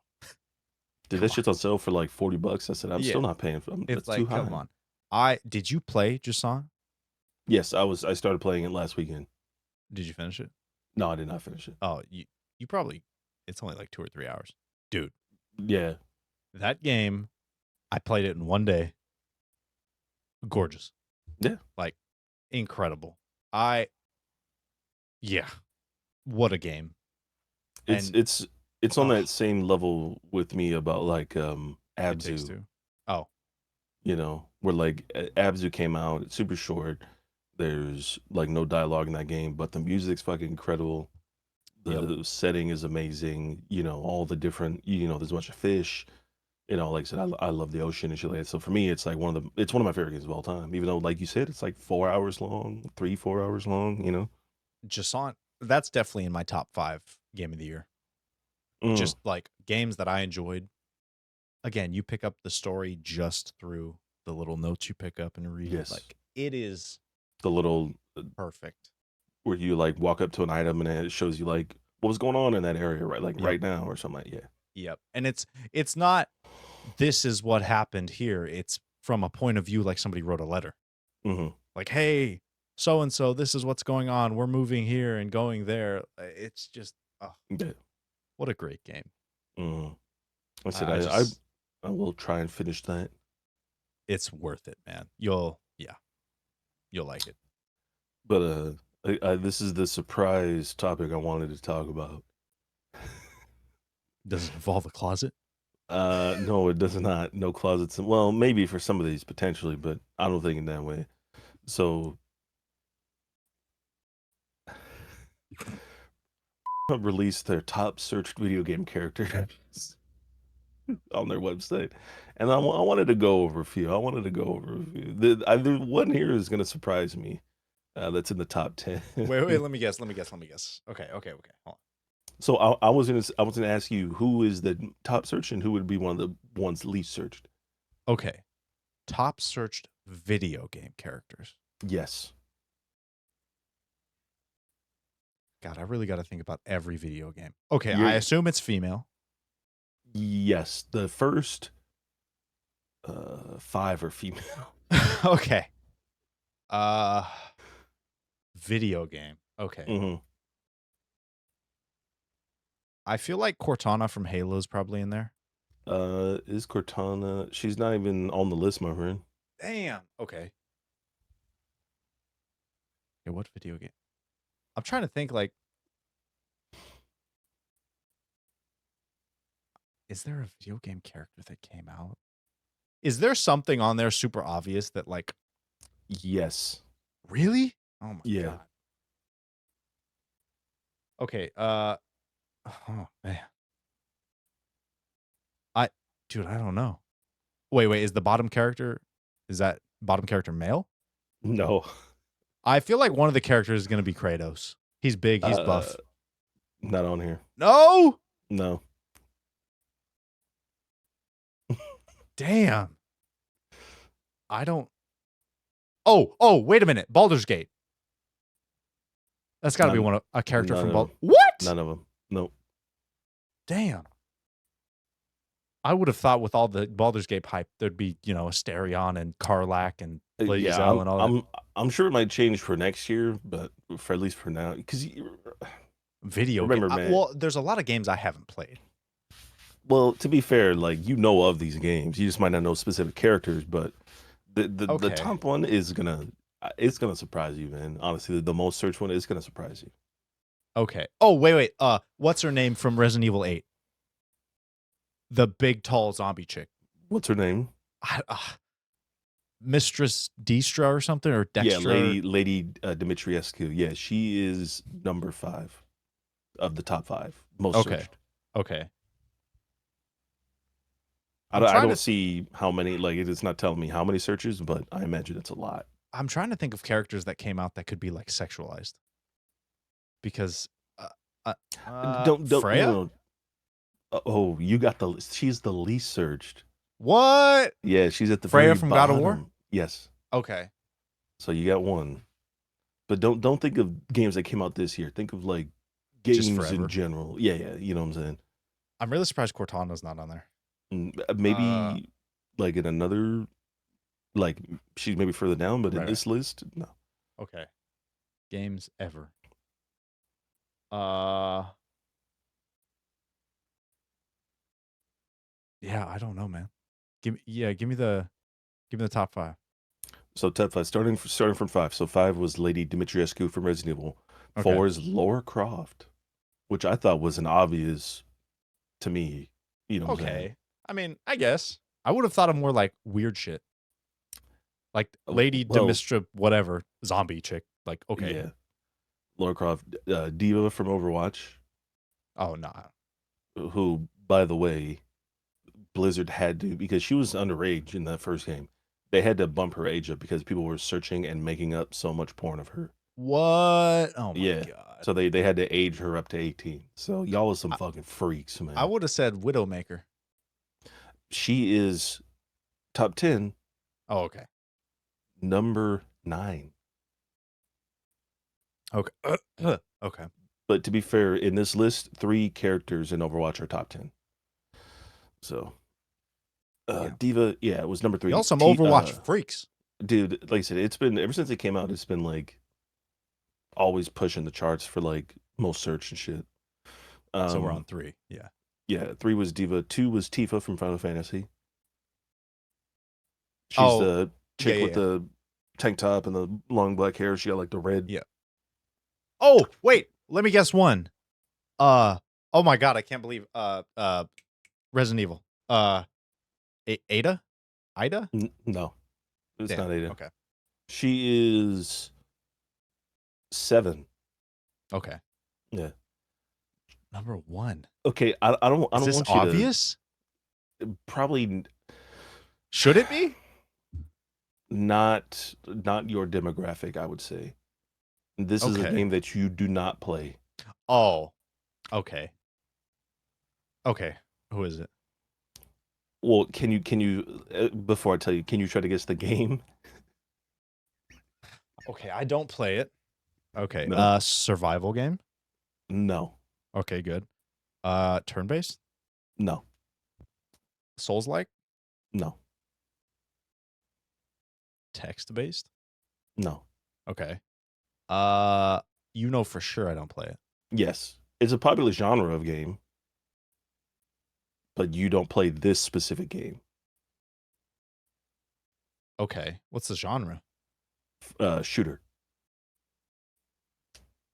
Dude, come that on. shit's on sale for like $40. I said I'm Yeah. still not paying for them. It's That's too like, come high. on. Did you play Jason? Yes, I started playing it last weekend. Did you finish it? No, I did not finish it. Oh, you probably it's only like 2 or 3 hours. Dude, Yeah. that game, I played it in one day. Gorgeous. Yeah. Like incredible. I Yeah, what a game. It's And it's it's on oh, that same level with me about like It Takes Abzu, Two. Oh, you know, where like Abzu came out, it's super short. There's like no dialogue in that game, but the music's fucking incredible. yep. The setting is amazing. You know, all the different, there's a bunch of fish. You know, like I said, I love the ocean and shit like that. So for me, it's like it's one of my favorite games of all time. Even though, like you said, it's like 4 hours long, 3, 4 hours long. You know. Jason, that's definitely in my top 5 game of the year. Mm, Just like games that I enjoyed. Again, you pick up the story just through the little notes you pick up and read. yes, Like it is the little perfect. where you like walk up to an item and it shows you like what was going on in that area, right? Like Yep. right now or something like yeah. Yep. And it's not this is what happened here. It's from a point of view like somebody wrote a letter. Hmm. Like, "Hey, so and so, this is what's going on. We're moving here and going there." It's just oh, Yeah. what a great game. Hmm. I said I just I will try and finish that. it's worth it, man. Yeah, you'll like it. But this is the surprise topic I wanted to talk about. Does it involve a closet? No, it does not. No closets. Well, maybe for some of these potentially, but I don't think in that way. So released their top searched video game characters on their website, and I wanted to go over a few. I wanted to go over a few. The one here is going to surprise me. That's in the top 10. Wait, let me guess. Okay. Hold So I was gonna ask you who is the top search and who would be one of the ones least searched. on. Okay. Top searched video game characters. Yes. God, I really got to think about every video game. Okay, I You're assume it's female. yes. The first five are female. Okay. Uh Video game. Okay. Hmm. I feel like Cortana from Halo is probably in there. Is Cortana? She's not even on the list, my friend. Damn. Okay. Okay, what video game? I'm trying to think like is there a video game character that came out? Is there something on there super obvious that like Yes. really? Oh my Yeah. god. Okay, oh man. I Dude, I don't know. Wait, is the bottom character is that bottom character male? No. I feel like one of the characters is going to be Kratos. He's big. He's Uh, buff. not on here. No. No. Damn. I don't. Oh, wait a minute. Baldur's Gate. That's got to be a character from Baldur's. What? None of them. Nope. Damn. I would have thought with all the Baldur's Gate hype, there'd be, Asterion and Karlach and Lae'zel and all that. I'm sure it might change for next year, but for at least for now, because Video remember, game. man. Well, there's a lot of games I haven't played. Well, to be fair, like you know of these games, you just might not know specific characters, but the top one is gonna surprise you, man. Honestly, the most searched one is gonna surprise you. Okay. Oh, wait. What's her name from Resident Evil 8? The big, tall zombie chick. What's her name? Mistress Destra or something, or Dextra? Yeah, Lady Dimitrescu. Yeah, she is number 5 of the top 5 most searched. Okay. I don't see how many. Like, it's not telling me how many searches, but I imagine it's a lot. I'm trying to think of characters that came out that could be like sexualized. Because don't Freya? No. Oh, you got she's the least searched. What? Yeah, she's at the Freya very from bottom. God of War? Yes. Okay. So you got one. But don't think of games that came out this year. Think of like games in general. Yeah, you know what I'm saying? I'm really surprised Cortana's not on there. Maybe like in another, like she's maybe further down, but in this list, no. Okay. Games ever. Yeah, I don't know, man. Give me the top 5. So top 5, starting from 5. So 5 was Lady Dimitrescu from Resident Evil. 4 is Lara Croft, which I thought was an obvious to me. You know. Okay. I mean, I guess I would have thought of more like weird shit, like Lady Dimitrescu, whatever zombie chick. Like, okay, yeah. Lara Croft, Diva from Overwatch. Oh, nah. Who, by the way, Blizzard had to, because she was underage in that first game. They had to bump her age up because people were searching and making up so much porn of her. What? Oh my god. So they had to age her up to 18. So y'all are some fucking freaks, man. I would have said Widowmaker. She is top 10. Oh, okay. Number 9. Okay. Okay. But to be fair, in this list, 3 characters in Overwatch are top 10. So, Diva, it was number 3. Y'all some Overwatch freaks. Dude, like I said, it's been, ever since it came out, it's been like always pushing the charts for like most search and shit. So we're on 3. Yeah. Yeah, 3 was Diva. 2 was Tifa from Final Fantasy. She's the chick with the tank top and the long black hair. She got like the red. Yeah. Oh, wait. Let me guess one. Oh my god, I can't believe Resident Evil. Ada? Ida? No. It's not Ada. Okay. She is 7. Okay. Yeah. Number 1. Okay, I don't Is this want you obvious? Probably. Should it be? Not your demographic, I would say. This is a game that you do not play. Oh. Okay. Okay. Who is it? Well, can you before I tell you, can you try to guess the game? Okay, I don't play it. Okay. No. Survival game? No. Okay, good. Turn-based? No. Souls-like? No. Text-based? No. Okay. You know for sure I don't play it. Yes. It's a popular genre of game, but you don't play this specific game. Okay. What's the genre? Shooter.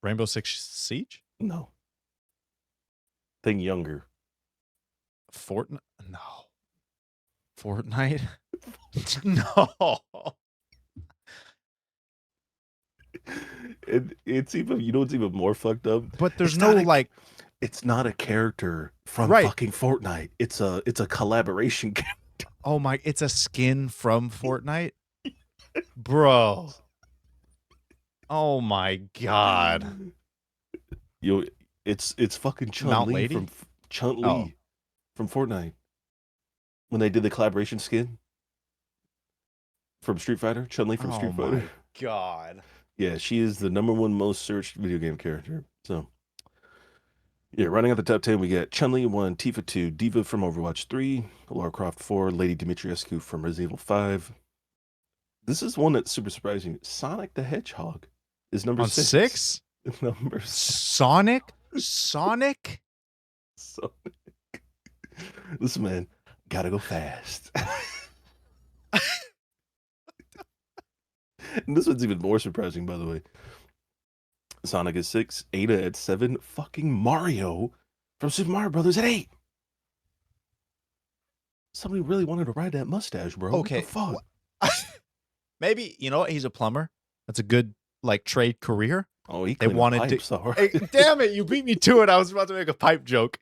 Rainbow Six Siege? No. Think younger. Fortnite? No. Fortnite? No. It's even, you know what's even more fucked up? But there's no like, it's not a character from fucking Fortnite. It's a collaboration character. Oh my, it's a skin from Fortnite? Bro. Oh my god. Yo, it's fucking Chun Mount Li Lady? from Chun Oh. Li from Fortnite when they did the collaboration skin from Street Fighter. Chun Li from Oh Street Fighter. my god. Yeah, she is the #1 most searched video game character. So yeah, running out the top 10, we got Chun Li 1, Tifa 2, Diva from Overwatch 3, Lara Croft 4, Lady Dimitrescu from Resident Evil 5. This is one that's super surprising. Sonic the Hedgehog is number On 6. 6? Number 6. Sonic? Sonic? So, listen, man, gotta go fast. And this one's even more surprising, by the way. Sonic is 6, Ada at 7, fucking Mario from Super Mario Brothers at 8. Somebody really wanted to ride that mustache, bro. What the Okay. fuck? Maybe, you know what? He's a plumber. That's a good like trade career. Oh, he They cleaning wanted to. pipes, all right. Hey, damn it, you beat me to it. I was about to make a pipe joke.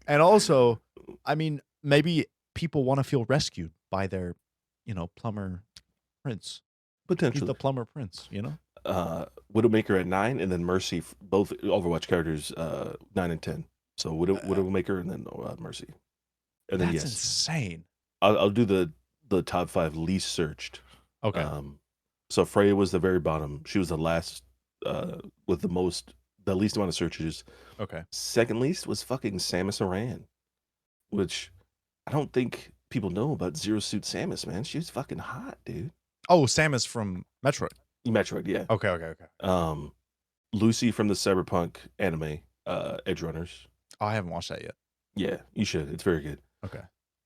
And also, I mean, maybe people want to feel rescued by their, plumber prince. He's Potentially. the plumber prince, you know? Widowmaker at 9, and then Mercy, both Overwatch characters, 9 and 10. So Widowmaker and then Mercy. And then That's yes, insane. I'll do the top 5 least searched. Okay. So Freya was the very bottom. She was the last with the least amount of searches. Okay. Second least was fucking Samus Aran, which I don't think people know about Zero Suit Samus, man. She was fucking hot, dude. Oh, Samus from Metroid. Metroid, yeah. Okay. Lucy from the Cyberpunk anime, Edge Runners. Oh, I haven't watched that yet. Yeah, you should. It's very good. Okay.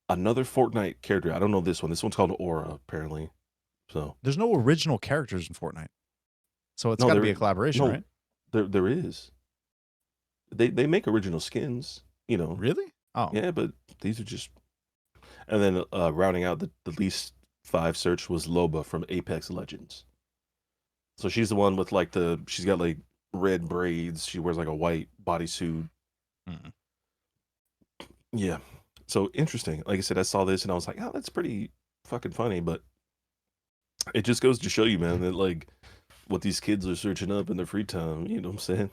Another Fortnite character. I don't know this one. This one's called Aura, apparently. So There's no original characters in Fortnite. So it's No, got to there- be a collaboration, no. right? there is. They make original skins, you know. Really? Oh. Yeah, but these are just. And then rounding out the least 5 search was Loba from Apex Legends. So she's the one with like she's got like red braids. She wears like a white bodysuit. Mm. Yeah. So interesting. Like I said, I saw this and I was like, oh, that's pretty fucking funny. But it just goes to show you, man, that like what these kids are searching up in their free time. You know what I'm saying?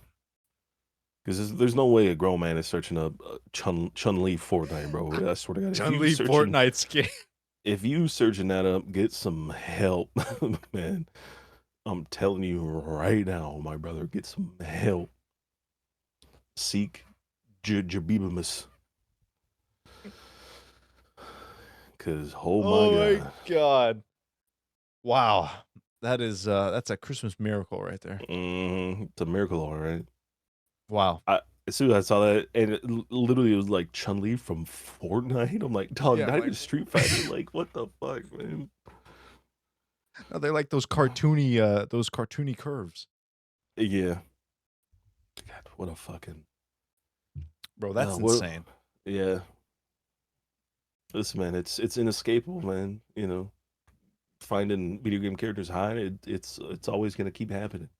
Because there's no way a grown man is searching up Chun-Li Fortnite, bro. I swear to God. Chun-Li Fortnite skin. If you searching that up, get some help, man. I'm telling you right now, my brother, get some help. Seek Jabibimus. Because, oh my God. God. Wow. That's a Christmas miracle right there. It's a miracle, all right. Wow. As soon as I saw that, and literally it was like Chun-Li from Fortnite. I'm like, dog, Yeah, not like- even Street Fighter. Like, what the fuck, man? No, they like those cartoony curves. Yeah. God, what a fucking. Bro, that's what- insane. Yeah. Listen, man, it's inescapable, man. You know, finding video game characters high, it's always gonna keep happening.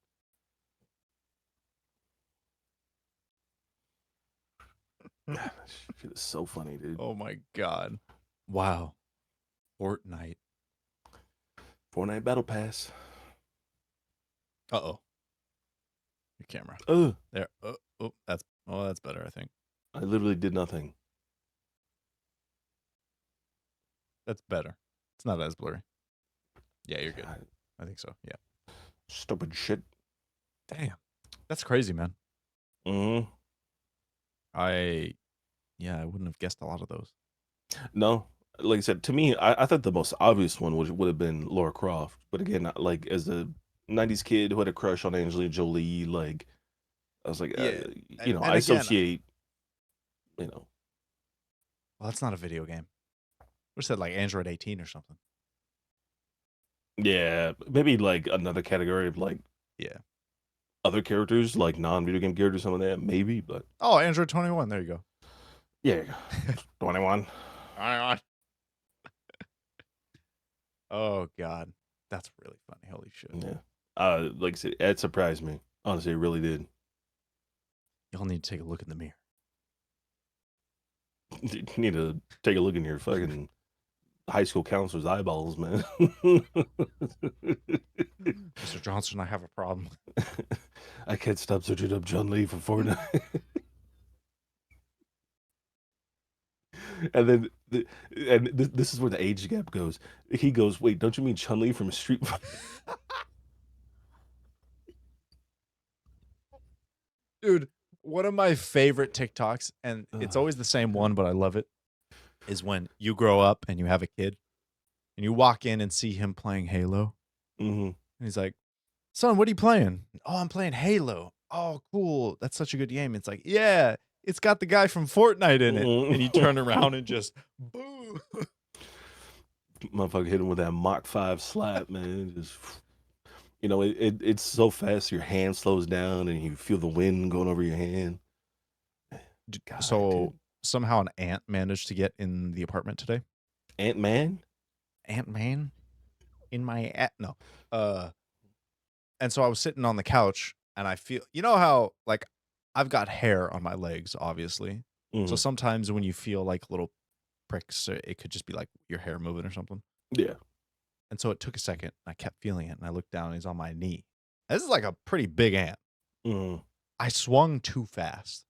God, shit is so funny, dude. Oh my God. Wow. Fortnite. Fortnite Battle Pass. Uh-oh. Your camera. Ugh. There. That's better, I think. I literally did nothing. That's better. It's not as blurry. Yeah, you're good. God, I think so. Yeah. stupid shit. Damn. That's crazy, man. Mm-hmm. I wouldn't have guessed a lot of those. No, like I said, to me, I thought the most obvious one would have been Laura Croft. But again, like as a '90s kid who had a crush on Angelina Jolie, like I was like, Yeah, you know, and I again, associate, you know, Well, that's not a video game. We said like Android 18 or something. yeah, maybe like another category of like, Yeah. other characters, like non-video game characters, some of that, maybe, but Oh, Android 21. There you go. yeah, 21. Oh God, that's really funny. Holy shit! Yeah, like I said, it surprised me. Honestly, it really did. Y'all need to take a look in the mirror. You need to take a look in your fucking high school counselor's eyeballs, man. Mr. Johnson, I have a problem. I can't stop searching up Chun Li for Fortnite. And then, this is where the age gap goes. He goes, "Wait, don't you mean Chun Li from Street Fighter?" Dude, one of my favorite TikToks, and it's Ugh. always the same one, but I love it, is when you grow up and you have a kid and you walk in and see him playing Halo. Mm-hmm. And he's like, son, what are you playing? Oh, I'm playing Halo. Oh, cool. That's such a good game. It's like, yeah, it's got the guy from Fortnite in it. And you turn around and just, boo. Motherfucker hit him with that Mach 5 slap, man. Just, it's so fast, your hand slows down and you feel the wind going over your hand. God, So dude. somehow an ant managed to get in the apartment today. Ant-Man? Ant-Man? In my no. And so I was sitting on the couch and I feel, you know how like I've got hair on my legs, obviously. So Mm-hmm. sometimes when you feel like little pricks, it could just be like your hair moving or something. Yeah. And so it took a second. I kept feeling it and I looked down and he's on my knee. This is like a pretty big ant. Mm-hmm. I swung too fast.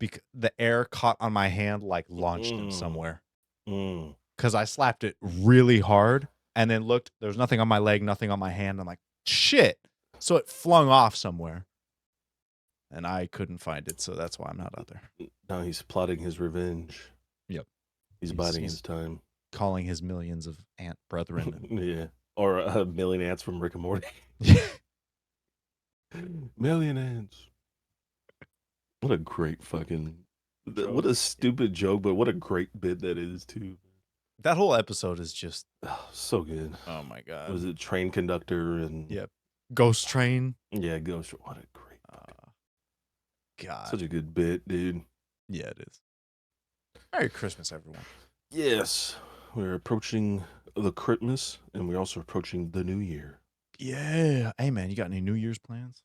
Because the air caught on my hand, like launched him somewhere. Because I slapped it really hard and then looked, there was nothing on my leg, nothing on my hand. I'm like, shit. So it flung off somewhere. And I couldn't find it, so that's why I'm not out there. Now he's plotting his revenge. Yep. He's biding his time. Calling his millions of ant brethren. Yeah. Or a million ants from Rick and Morty. Million ants. What a great fucking... What a stupid joke, but what a great bit that is, too. That whole episode is just... Oh, so good. Oh, my God. Was it train conductor and... Yep. Ghost Train. Yeah, Ghost. What a great bit. God. Such a good bit, dude. Yeah, it is. Merry Christmas, everyone. Yes. We're approaching the Christmas, and we're also approaching the New Year. Yeah. Hey, man, you got any New Year's plans?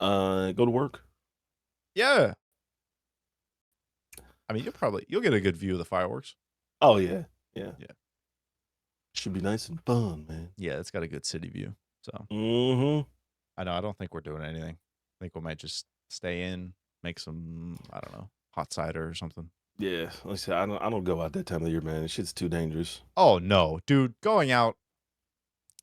Go to work. Yeah. I mean, you'll get a good view of the fireworks. Oh, yeah. Yeah. Yeah. Should be nice and fun, man. Yeah, it's got a good city view. So I know. I don't think we're doing anything. I think we might just stay in, make some, I don't know, hot cider or something. Yeah, like I said, I don't go out that time of the year, man. This shit's too dangerous. Oh no, dude, going out.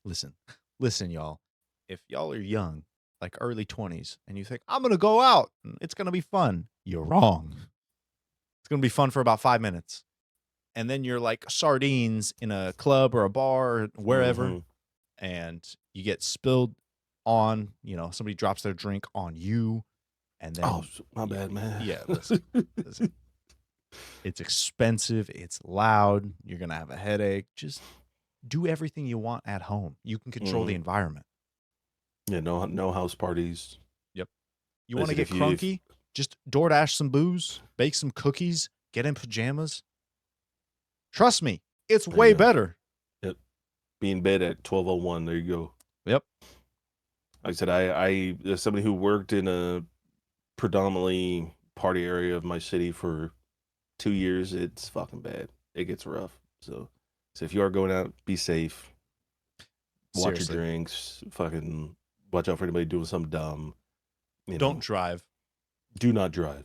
Listen, y'all. If y'all are young, like early 20s, and you think I'm gonna go out, and it's gonna be fun, you're wrong. It's gonna be fun for about 5 minutes, and then you're like sardines in a club or a bar or wherever, and you get spilled on. Somebody drops their drink on you, and then my bad, man. Yeah, listen. It's expensive. It's loud. You're gonna have a headache. Just do everything you want at home. You can control the environment. Yeah, no house parties. Yep. You want to get crunky? Just DoorDash some booze, bake some cookies, get in pajamas. Trust me, it's way better. Yep. Be in bed at 12:01. There you go. Yep. Like I said, I as somebody who worked in a predominantly party area of my city for 2 years, it's fucking bad. It gets rough. So if you are going out, be safe. Watch your drinks. Fucking watch out for anybody doing something dumb. Don't drive. Do not drive.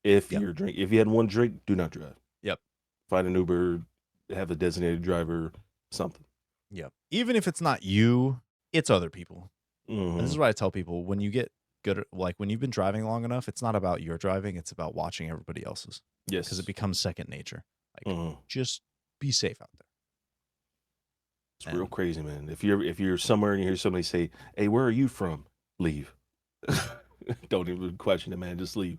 If you had one drink, do not drive. Yep. Find an Uber, have a designated driver, something. Yep. Even if it's not you, it's other people. This is what I tell people. When you get good, like when you've been driving long enough, it's not about your driving, it's about watching everybody else's. Yes. Because it becomes second nature. Like just be safe out there. It's real crazy, man. If you're somewhere and you hear somebody say, "Hey, where are you from?" Leave. Don't even question it, man. Just leave.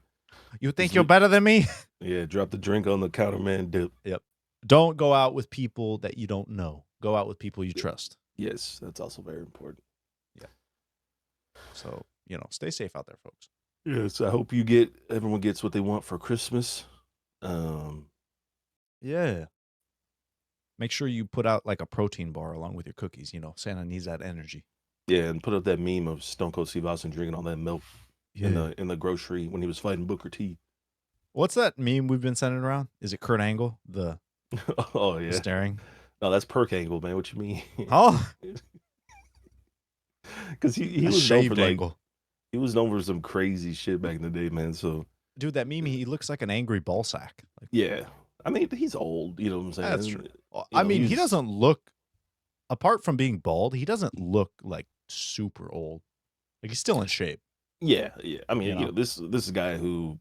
You think you're better than me? Yeah, drop the drink on the counter, man. Dip. Yep. Don't go out with people that you don't know. Go out with people you trust. Yes, that's also very important. Yeah. So, stay safe out there, folks. Yes, I hope everyone gets what they want for Christmas. Yeah. Make sure you put out like a protein bar along with your cookies. Santa needs that energy. Yeah, and put up that meme of Stone Cold Steve Austin drinking all that milk in the grocery when he was fighting Booker T. What's that meme we've been sending around? Is it Kurt Angle? The Oh The yeah. staring. No, that's perk angle, man. What you mean? Oh, Because he a was known for shaved like angle. he was known for some crazy shit back in the day, man. So Dude, that meme, he looks like an angry ball sack. Like, yeah, I mean he's old. You know what I'm that's true. saying? Well, You I know mean, he he's doesn't look, apart from being bald, he doesn't look like super old. Like he's still in shape, yeah yeah. I you mean know? this is a guy who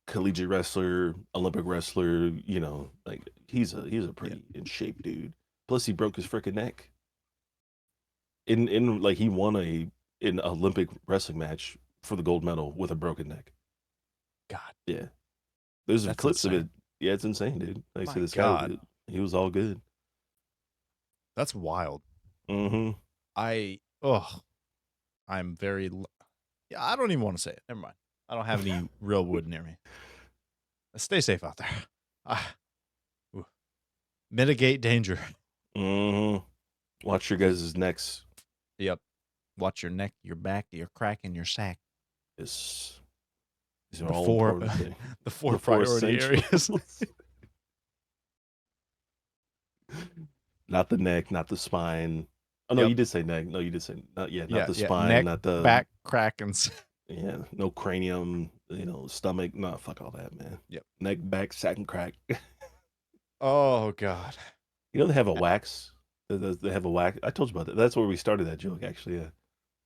collegiate wrestler, Olympic wrestler. You know, like he's a Yeah. pretty in shape dude. Plus he broke his freaking neck in like he won an Olympic wrestling match for the gold medal with a broken neck. God, Yeah, there's that's clips of insane. it. Yeah, it's insane, dude. Like I said, My this guy God, he was all good. that's wild. Mm-hmm. Oh, I'm very, yeah, I don't even want to say it. Never mind. I don't have any real wood near me. Stay safe out there. Ah, ooh. Mitigate danger. Mm-hmm. Watch your guys' necks. Yep. Watch your neck, your back, your crack, and your sack. This these are The all four, important things. the four The four priority areas. essentials. Not the neck, not the spine. Oh no, Yep. you did say neck. No, you did say not. Yeah, not Yeah. the Yeah. spine, Neck, not the back, crack, and yeah, no cranium. You know, stomach. No, fuck all that, man. yep. Neck, back, sack, and crack. Oh God. You know they have a wax. They have a wax. I told you about that. That's where we started that joke, actually.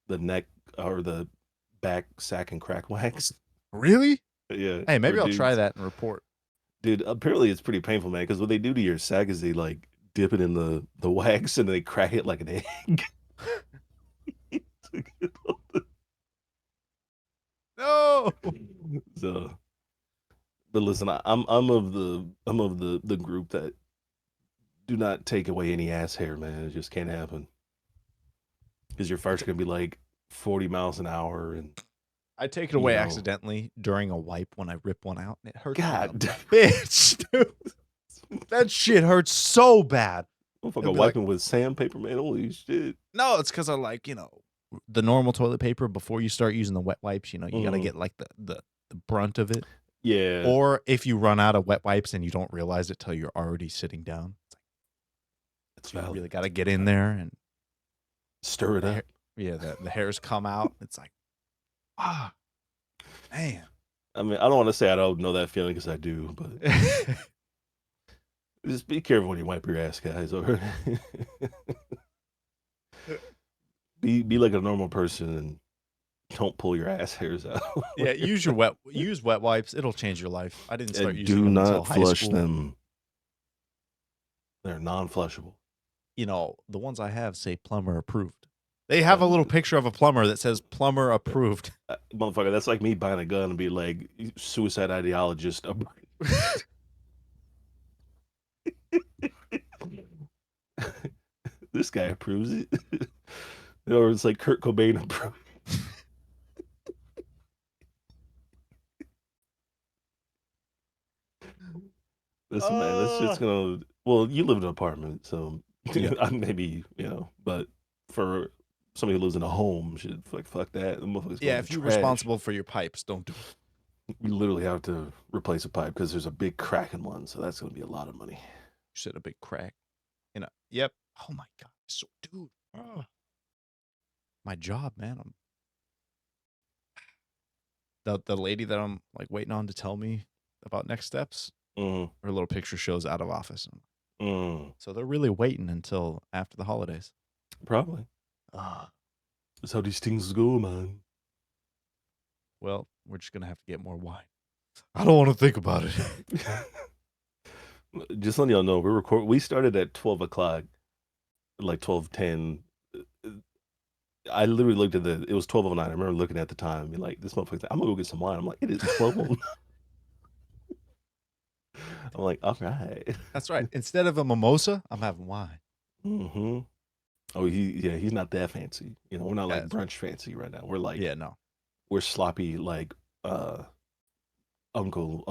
The neck or the back, sack, and crack wax. Really? Yeah, Hey, for maybe I'll try dudes. that and report. Dude, apparently it's pretty painful, man. Because what they do to your sack is they like dip it in the wax and they crack it like an egg. No. So, but listen, I'm of the group that do not take away any ass hair, man. It just can't happen because your fart's gonna be like 40 miles an hour, and I take it you away know, accidentally during a wipe when I rip one out, and it hurts like a God, bitch, dude. That shit hurts so bad. It'll motherfucker be like, wiping with sandpaper, man. Holy shit. no, it's because I like, the normal toilet paper before you start using the wet wipes, you got to Mm, get like the brunt of it. yeah, Or if you run out of wet wipes and you don't realize it till you're already sitting down, it's you valid. really got to get in there and Stir it the hair, up. yeah, the hairs come out. It's like, ah, man. I mean, I don't want to say I don't know that feeling because I do, but just be careful when you wipe your ass, guys. All right? Be like a normal person and don't pull your ass hairs out. Yeah, use wet wipes. It'll change your life. I didn't start And using do them until not high flush school. them. They're non-flushable. The ones I have say plumber approved. They have a Uh, little picture of a plumber that says plumber approved. Motherfucker, that's like me buying a gun and be like suicide ideologist. This guy approves it. Or it's like Kurt Cobain approved. Listen, man, that's Uh, just gonna. Well, you live in an apartment, so yeah. maybe but for somebody who lives in a home, should like fuck that. The motherfucker's going Yeah, in the if you're trash. responsible for your pipes, don't do it. We literally have to replace a pipe because there's a big crack in one, so that's gonna be a lot of money. You said a big crack. Yep. Oh my god. So dude. My job, man. The lady that I'm like waiting on to tell me about next steps, Mm, her little picture shows out of office. mm, So they're really waiting until after the holidays. probably. Ah. That's how these things go, man. Well, we're just gonna have to get more wine. I don't want to think about it. Just letting y'all know, we started at 12 o'clock, like 12:10. I literally looked at it was 12:09. I remember looking at the time and be like, this motherfucker, I'm gonna go get some wine. I'm like, it is 12:09. I'm like, all right. That's right. Instead of a mimosa, I'm having wine. Mm-hmm. Oh, he's not that fancy. We're not like That's right. brunch fancy right now. We're like Yeah, no. we're sloppy like uh uncle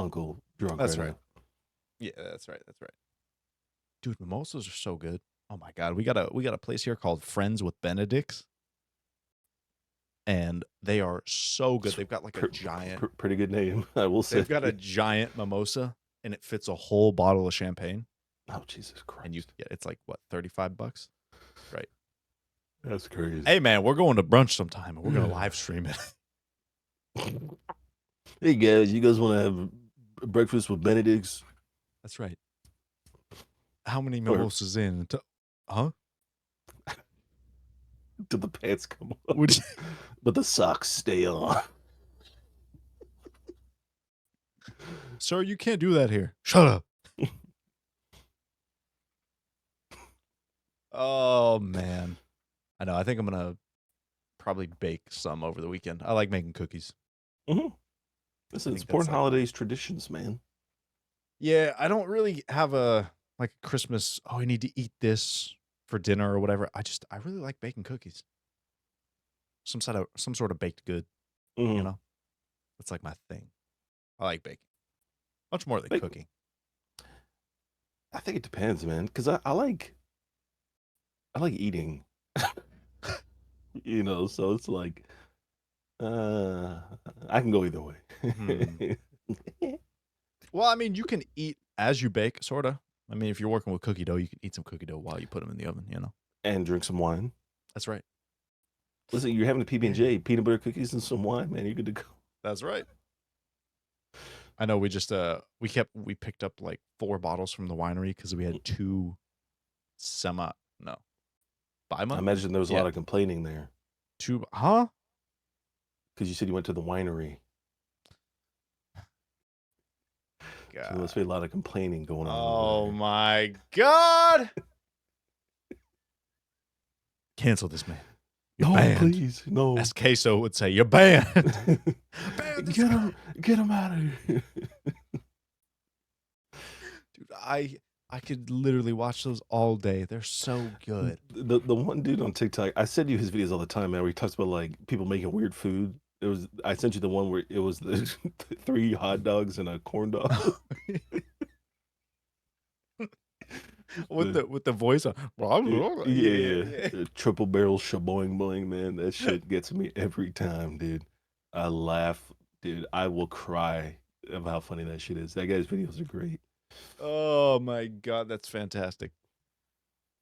drunk That's right right. now. Yeah, that's right. That's right. Dude, mimosas are so good. Oh my god, we got a place here called Friends with Benedicts, and they are so good. It's They've got like a giant. pretty good name, I will say. They've got a giant mimosa, and it fits a whole bottle of champagne. Oh, Jesus and you Christ. can get it's like what, $35? Right. That's crazy. Hey man, we're going to brunch sometime and we're gonna live stream it. Hey guys, you guys want to have breakfast with Benedict's? That's right. How many Or mimosas in? Huh? do the pants come off? Would you, But the socks stay on. sir, you can't do that here. Shut up. Oh man. I know. I think I'm gonna probably bake some over the weekend. I like making cookies. Mm-hmm. Listen, I it's think that's important like holidays traditions, man. yeah, I don't really have a like a Christmas, oh, I need to eat this for dinner or whatever. I really like baking cookies. Some sort of baked good, you Mm-hmm. know? That's like my thing. I like baking. Much more than Like, cooking. I think it depends, man. Because I like eating. So it's like uh I can go either way. Hmm. Well, I mean, you can eat as you bake, sorta. I mean, if you're working with cookie dough, you can eat some cookie dough while you put them in the oven, you know? And drink some wine. That's right. Listen, you're having a Yeah. PB&J, peanut butter cookies and some wine, man. You're good to go. That's right. I know we just we picked up like 4 bottles from the winery because we had 2 semi no, I Bima? imagine there was a Yeah, lot of complaining there 2 huh? because you said you went to the winery. So there must be a God. lot of complaining going on over Oh there. my god! Cancel this man. You're No, banned. please, no. As Queso would say, you're banned. Ban this Get guy. him out of here. Dude, I could literally watch those all day. They're so good. The one dude on TikTok, I send you his videos all the time, man, where he talks about like people making weird food. I sent you the one where it was the 3 hot dogs and a corn dog. The with the voice on. yeah, Yeah, yeah, yeah. the triple barrel shaboing boing, man. That shit gets me every time, dude. I laugh, dude. I will cry of how funny that shit is. That guy's videos are great. Oh my god, that's fantastic.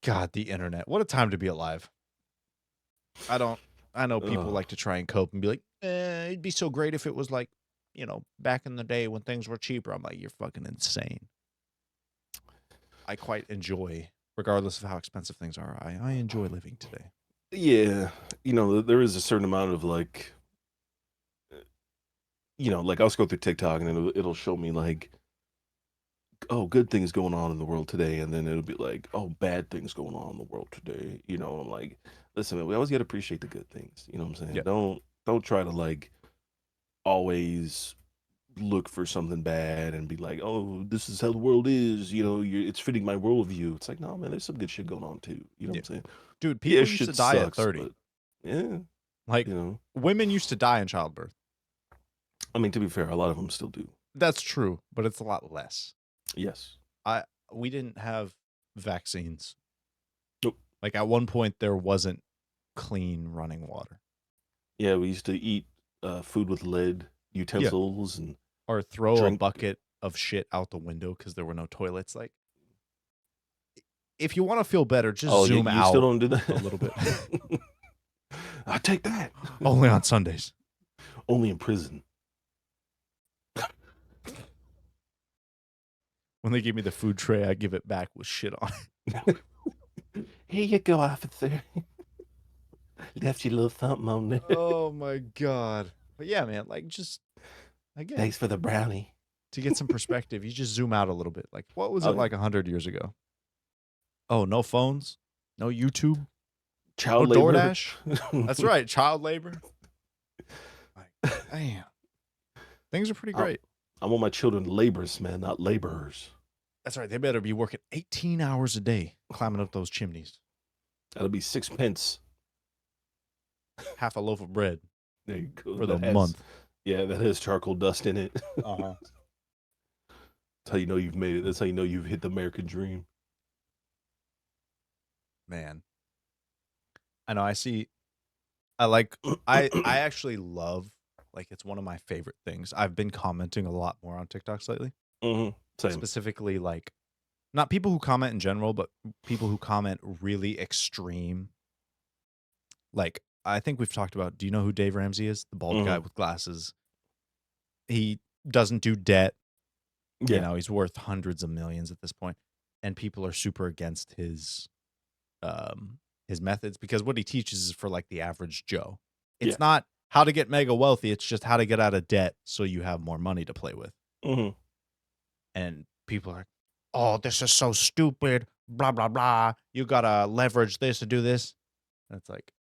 God, the internet. What a time to be alive. I don't I know people Oh, like to try and cope and be like, it'd be so great if it was like, back in the day when things were cheaper. I'm like, you're fucking insane. I quite enjoy, regardless of how expensive things are, I enjoy living today. yeah. There is a certain amount of like, like I'll scroll through TikTok and it'll show me like, oh, good things going on in the world today, and then it'll be like, oh, bad things going on in the world today. I'm like, listen, man, we always gotta appreciate the good things. You know what I'm saying? Yeah. Don't try to like always look for something bad and be like, oh, this is how the world is. It's fitting my worldview. It's like, no, man, there's some good shit going on too. You know what Yeah. I'm saying? Dude, Yeah, people used to shit die at sucks, 30. but yeah, Like, you know. women used to die in childbirth. I mean, to be fair, a lot of them still do. That's true, but it's a lot less. Yes. I We didn't have vaccines. Nope. Like at one point there wasn't clean running water. Yeah, we used to eat food with lead Yeah. utensils and Or throw a drink. bucket of shit out the window because there were no toilets. Like, if you want to feel better, just Oh, zoom you still out don't do a that? little bit. I take that. Only on Sundays. Only in prison. When they give me the food tray, I give it back with shit on it. Here you go, officer. Left your little something on there. Oh my god. But yeah, man, like just again, Thanks for the brownie. to get some perspective, you just zoom out a little bit. Like, what was Oh, it yeah. like 100 years ago? Oh, no phones, no YouTube, no Child labor. DoorDash. That's right, child labor. Like, damn, things are pretty I, great. I want my children laborers, man, not laborers. That's right. They better be working 18 hours a day climbing up those chimneys. That'll be 6 pence. Half a loaf of bread There you go. for the month. Yeah, that has charcoal dust in it. Uh-huh. That's how you know you've made it. That's how you know you've hit the American dream. Man. I know I actually love, like, it's one of my favorite things. I've been commenting a lot more on TikToks lately. Same. Specifically, like, Not people who comment in general, but people who comment really extreme. Like, I think we've talked about, do you know who Dave Ramsey is? The bald guy Mhm. with glasses. He doesn't do debt. You Yeah. know, he's worth hundreds of millions at this point, and people are super against his methods because what he teaches is for like the average Joe. Yeah. It's not how to get mega wealthy, it's just how to get out of debt so you have more money to play with. Mhm. And people are like, "Oh, this is so stupid, blah blah blah. You got to leverage this to do this." And it's like,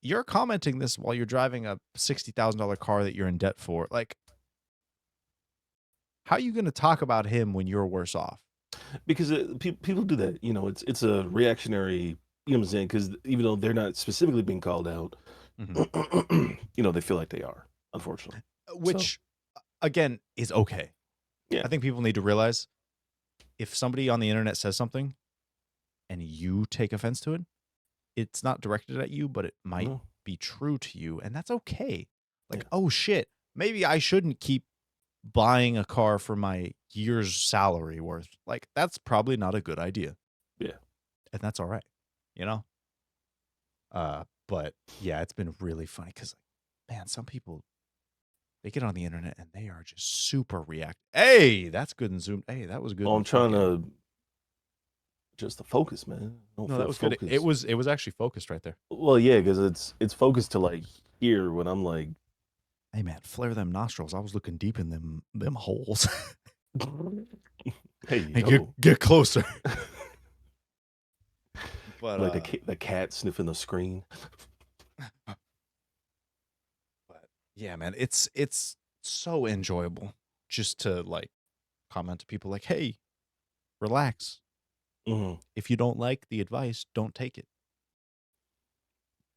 "You're commenting this while you're driving a $60,000 car that you're in debt for. Like, how are you going to talk about him when you're worse off?" Because people do that. It's a reactionary. You know what I'm saying? Because even though they're not specifically being called out, Mhm. they feel like they are. Unfortunately. So Which again is okay. yeah. I think people need to realize if somebody on the internet says something and you take offense to it, it's not directed at you, but it might No. be true to you, and that's okay. Like, Yeah. oh shit, maybe I shouldn't keep buying a car for my year's salary worth. Like, that's probably not a good idea, Yeah. and that's all right, you know. But yeah, it's been really funny because, man, some people they get on the internet and they are just super react. Hey, that's good and zoomed. Hey, that was good Well, I'm and trying fucking. to just the focus, man. I don't No, that feel was good. It focused. was it was actually focused right there. Well, yeah, because it's focused to like here when I'm like, Hey man, flare them nostrils. I was looking deep in them holes. hey Hey, yo, get closer. But like the cat sniffing the screen. but yeah, man, it's so enjoyable just to like comment to people like, "Hey, relax. Hmm. If you don't like the advice, don't take it.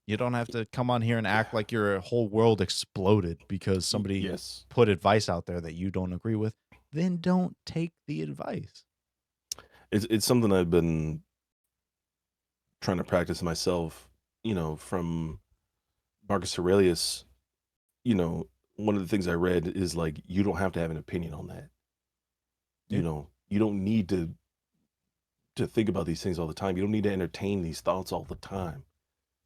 You don't have to come on here and act like your whole world exploded because somebody Yes, put advice out there that you don't agree with. Then don't take the advice." it's something I've been trying to practice myself. From Marcus Aurelius. One of the things I read is like you don't have to have an opinion on that. Yeah. You don't need to think about these things all the time. You don't need to entertain these thoughts all the time.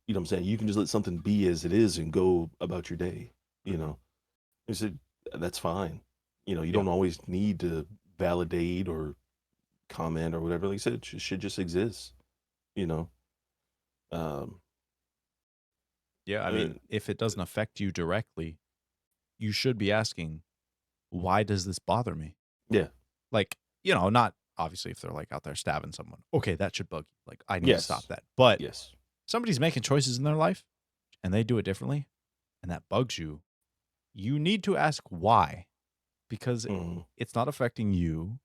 You know what I'm saying? You can just let something be as it is and go about your day. You Mhm. know, I said that's fine. You Yeah. don't always need to validate or comment or whatever. Like I said, it should just exist. You know, um, Yeah, I uh, mean, if it doesn't affect you directly, you should be asking, "Why does this bother me?" yeah, Like, not obviously if they're like out there stabbing someone. Okay, that should bug you. Like, I need to stop yes, that. But yes, somebody's making choices in their life and they do it differently and that bugs you. You need to ask why because mm, it's not affecting you.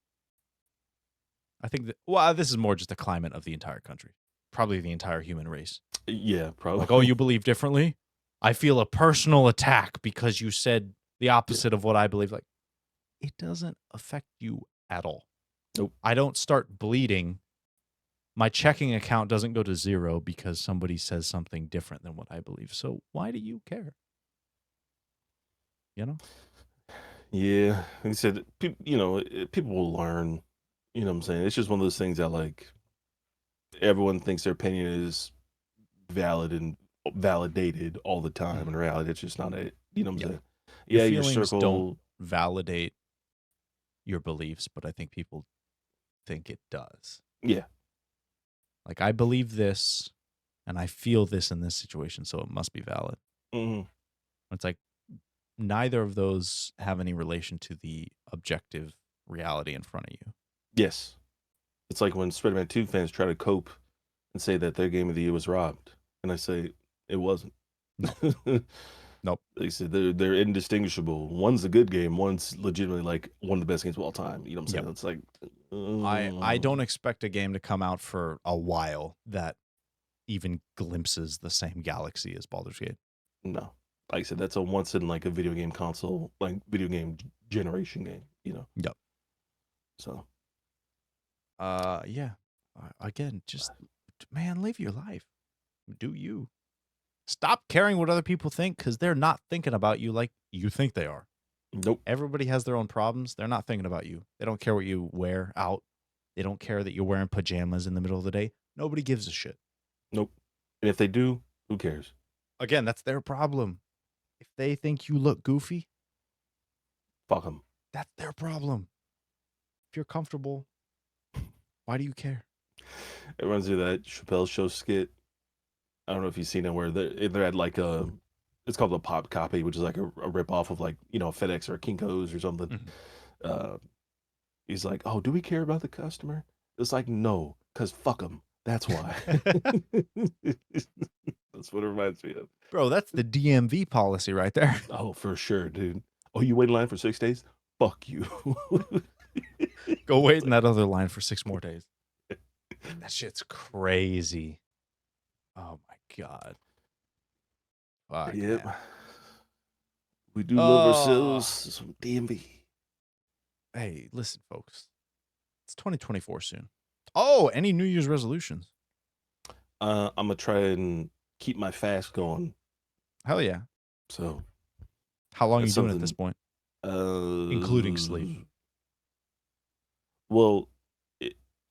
I think that, well, this is more just a climate of the entire country, probably the entire human race. yeah, Like, oh, probably, you believe differently? I feel a personal attack because you said the yeah, opposite of what I believe. Like, it doesn't affect you at all. nope, I don't start bleeding. My checking account doesn't go to zero because somebody says something different than what I believe. So why do you care? You know? yeah. Like I said, people will learn. You know what I'm saying? It's just one of those things that like everyone thinks their opinion is valid and validated all the time. Mhm. In reality, it's just not it. You know what I'm Yeah. saying? Your Yeah, your feelings don't circle. validate your beliefs, but I think people think it does. Yeah. Like, I believe this and I feel this in this situation, so it must be valid. Hmm. It's like neither of those have any relation to the objective reality in front of you. Yes. It's like when Spider-Man 2 fans try to cope and say that their game of the year was robbed, and I say it wasn't. No. Nope. They said they're indistinguishable. One's a good game. One's legitimately like one of the best games of all time. You know what I'm Yep. saying? It's like, I don't expect a game to come out for a while that even glimpses the same galaxy as Baldur's Gate. no. Like I said, that's a once in like a video game console, like video game generation game. Yep. So Yeah. Again, just man, live your life. Do you. Stop caring what other people think because they're not thinking about you like you think they are. nope. Everybody has their own problems. They're not thinking about you. They don't care what you wear out. They don't care that you're wearing pajamas in the middle of the day. Nobody gives a shit. Nope. And if they do, who cares? Again, that's their problem. If they think you look goofy, Fuck them. that's their problem. If you're comfortable, why do you care? It runs through that Chappelle Show skit. I don't know if you've seen it where they're at like a, it's called a pop copy, which is like a rip off of like, FedEx or Kinko's or something. Mhm. Uh, he's like, oh, do we care about the customer? It's like, no, because fuck them. That's why. That's what it reminds me of. Bro, that's the DMV policy right there. Oh, for sure, dude. Oh, you wait in line for 6 days? Fuck you. Go wait in that other line for 6 more days. That shit's crazy. Oh my God. Fuck, Yep. man. We do love ourselves some DMV. Hey, listen, folks. It's 2024 soon. Oh, any New Year's resolutions? I'm gonna try and keep my fast going. Hell yeah. So How long are you that's doing at this something. point? Including sleep. Well,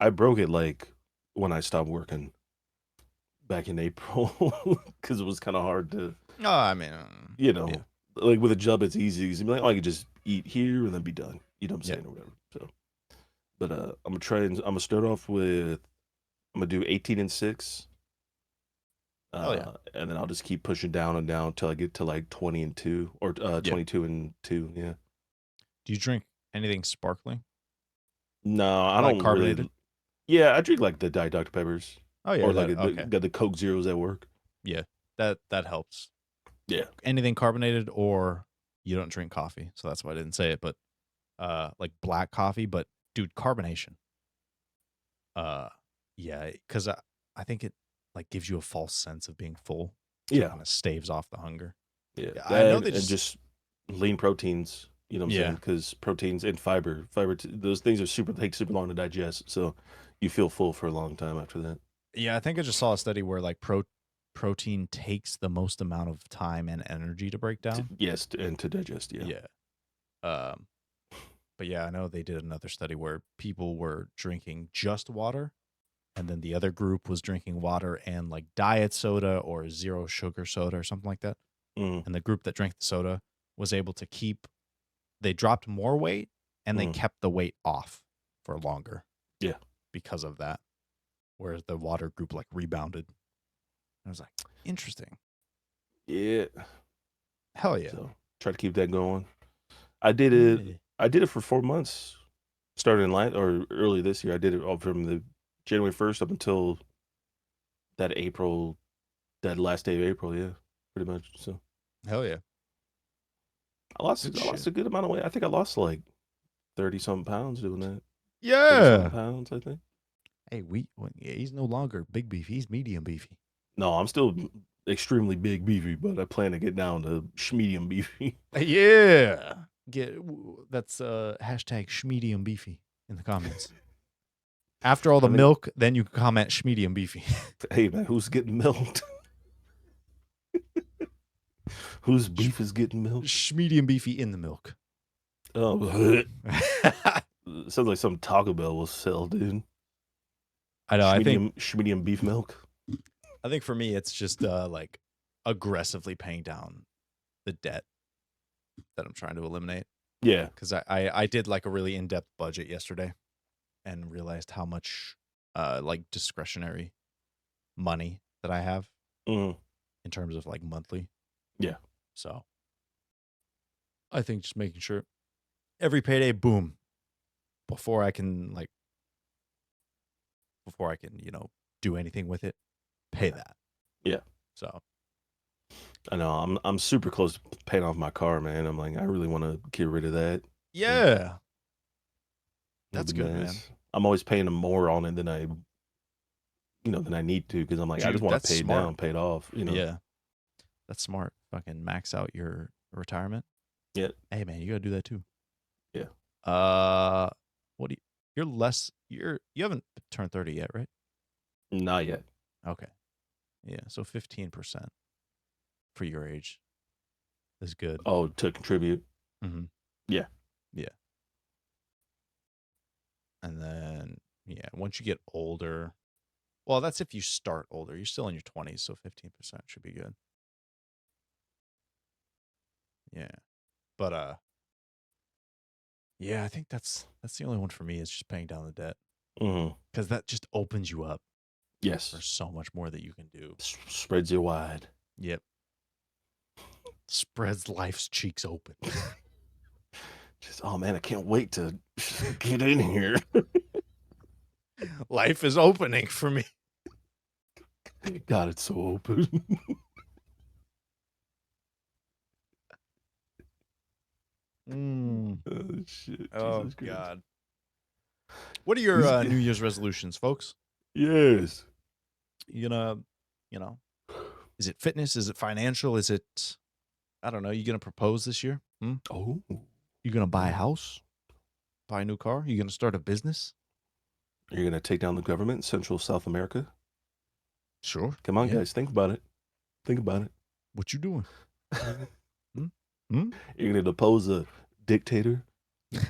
I broke it like when I stopped working back in April because it was kind of hard to, Oh, I mean, you know, yeah. like with a job, it's easy. You be like, oh, I could just eat here and then be done. You know what I'm Yeah. saying, or whatever. So, but I'm gonna try and I'm gonna start off with I'm gonna do 18 and 6. Oh yeah. And then I'll just keep pushing down and down till I get to like 20 and 2 or Yeah. 22 and 2. Yeah. Do you drink anything sparkling? No, I Like don't carbonated? really. Yeah, I drink like the Diet Dr. Peppers Oh yeah, or like that okay. got the Coke Zeros at work. Yeah. That helps. Yeah. Anything carbonated, or you don't drink coffee, so that's why I didn't say it, but like black coffee, but dude, carbonation. Yeah, because I think it like gives you a false sense of being full. So it Yeah. kind of staves off the hunger. Yeah. Yeah, I know That they and just lean proteins, you know what I'm saying? yeah. Because proteins and fiber, those things are take super long to digest. So you feel full for a long time after that. Yeah, I think I just saw a study where like protein takes the most amount of time and energy to break down. Yes, and to digest. Yeah. Yeah. Um, but yeah, I know they did another study where people were drinking just water, and then the other group was drinking water and like diet soda or zero sugar soda or something like that. Mm, And the group that drank the soda was able to they dropped more weight and they mm, kept the weight off for longer yeah. because of that. Whereas the water group like rebounded. I was like, interesting. Yeah. Hell yeah. So try to keep that going. I did it. Yeah. I did it for 4 months, starting in or early this year. I did it all from the January 1st up until that last day of April. Yeah, pretty much. So Hell yeah. I lost Good I lost shit. a good amount of weight. I think I lost like 30 something pounds doing that. 30 something Yeah. pounds, I think. Hey, he's no longer big beefy. He's medium beefy. No, I'm still extremely big beefy, but I plan to get down to medium beefy. Yeah. That's hashtag schmedium beefy in the comments. After all the I think, milk, then you can comment schmedium beefy. hey man, who's getting milked? Whose beef is getting milked? Schmedium beefy in the milk. Oh, sounds like some Taco Bell will sell, dude. I know. Schmedium beef milk. I think for me, it's just like aggressively paying down the debt that I'm trying to eliminate. Yeah. Because I did like a really in-depth budget yesterday and realized how much like discretionary money that I have Mm, in terms of like monthly. yeah. So I think just making sure every payday, boom, before I can, do anything with it, pay that. Yeah. So I know. I'm super close to paying off my car, man. I'm like, I really want to get rid of that. yeah, It'd that's be good, man. nice. I'm always paying more on it than I need to because I'm like, I just Dude, want to that's pay it smart. down, pay it off. Yeah, that's smart. Fucking max out your retirement. Yeah. Hey, man, you gotta do that too. Yeah. What do you? You haven't turned 30 yet, right? Not yet. Okay. Yeah, so 15% for your age is good. Oh, to contribute. Mm-hmm. Yeah. Yeah. And then Yeah, once you get older, well, that's if you start older. You're still in your 20s, so 15% should be good. Yeah. But yeah, I think that's the only one for me is just paying down the debt Mm-hmm. because that just opens you up for Yes. so much more that you can do. Spreads you wide. Yep. Spreads life's cheeks open. Just, oh man, I can't wait to get in here. Life is opening for me. God, it's so open. Mm. Oh shit, Oh Jesus Christ. God. What are your New Year's resolutions, folks? Yes. You gonna, is it fitness? Is it financial? Is it, I don't know, you gonna propose this year? Oh. You gonna buy a house? Buy a new car? You gonna start a business? You're gonna take down the government in Central South America? Sure. Come on, Yeah. guys, think about it. Think about it. What you doing? Hmm? You're gonna depose a dictator?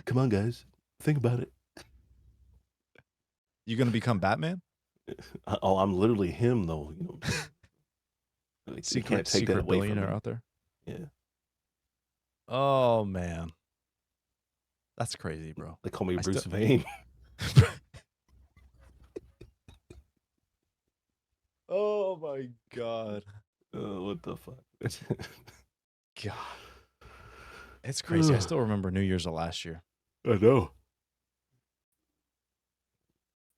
Come on, guys, think about it. You gonna become Batman? Oh, I'm literally him, though. You know, they can't take that Secret away from billionaire me. out there. Yeah, Oh man, that's crazy, bro. they call me I Bruce still. Wayne. Oh my god. What the fuck? God, it's crazy. I still remember New Year's of last year. I know.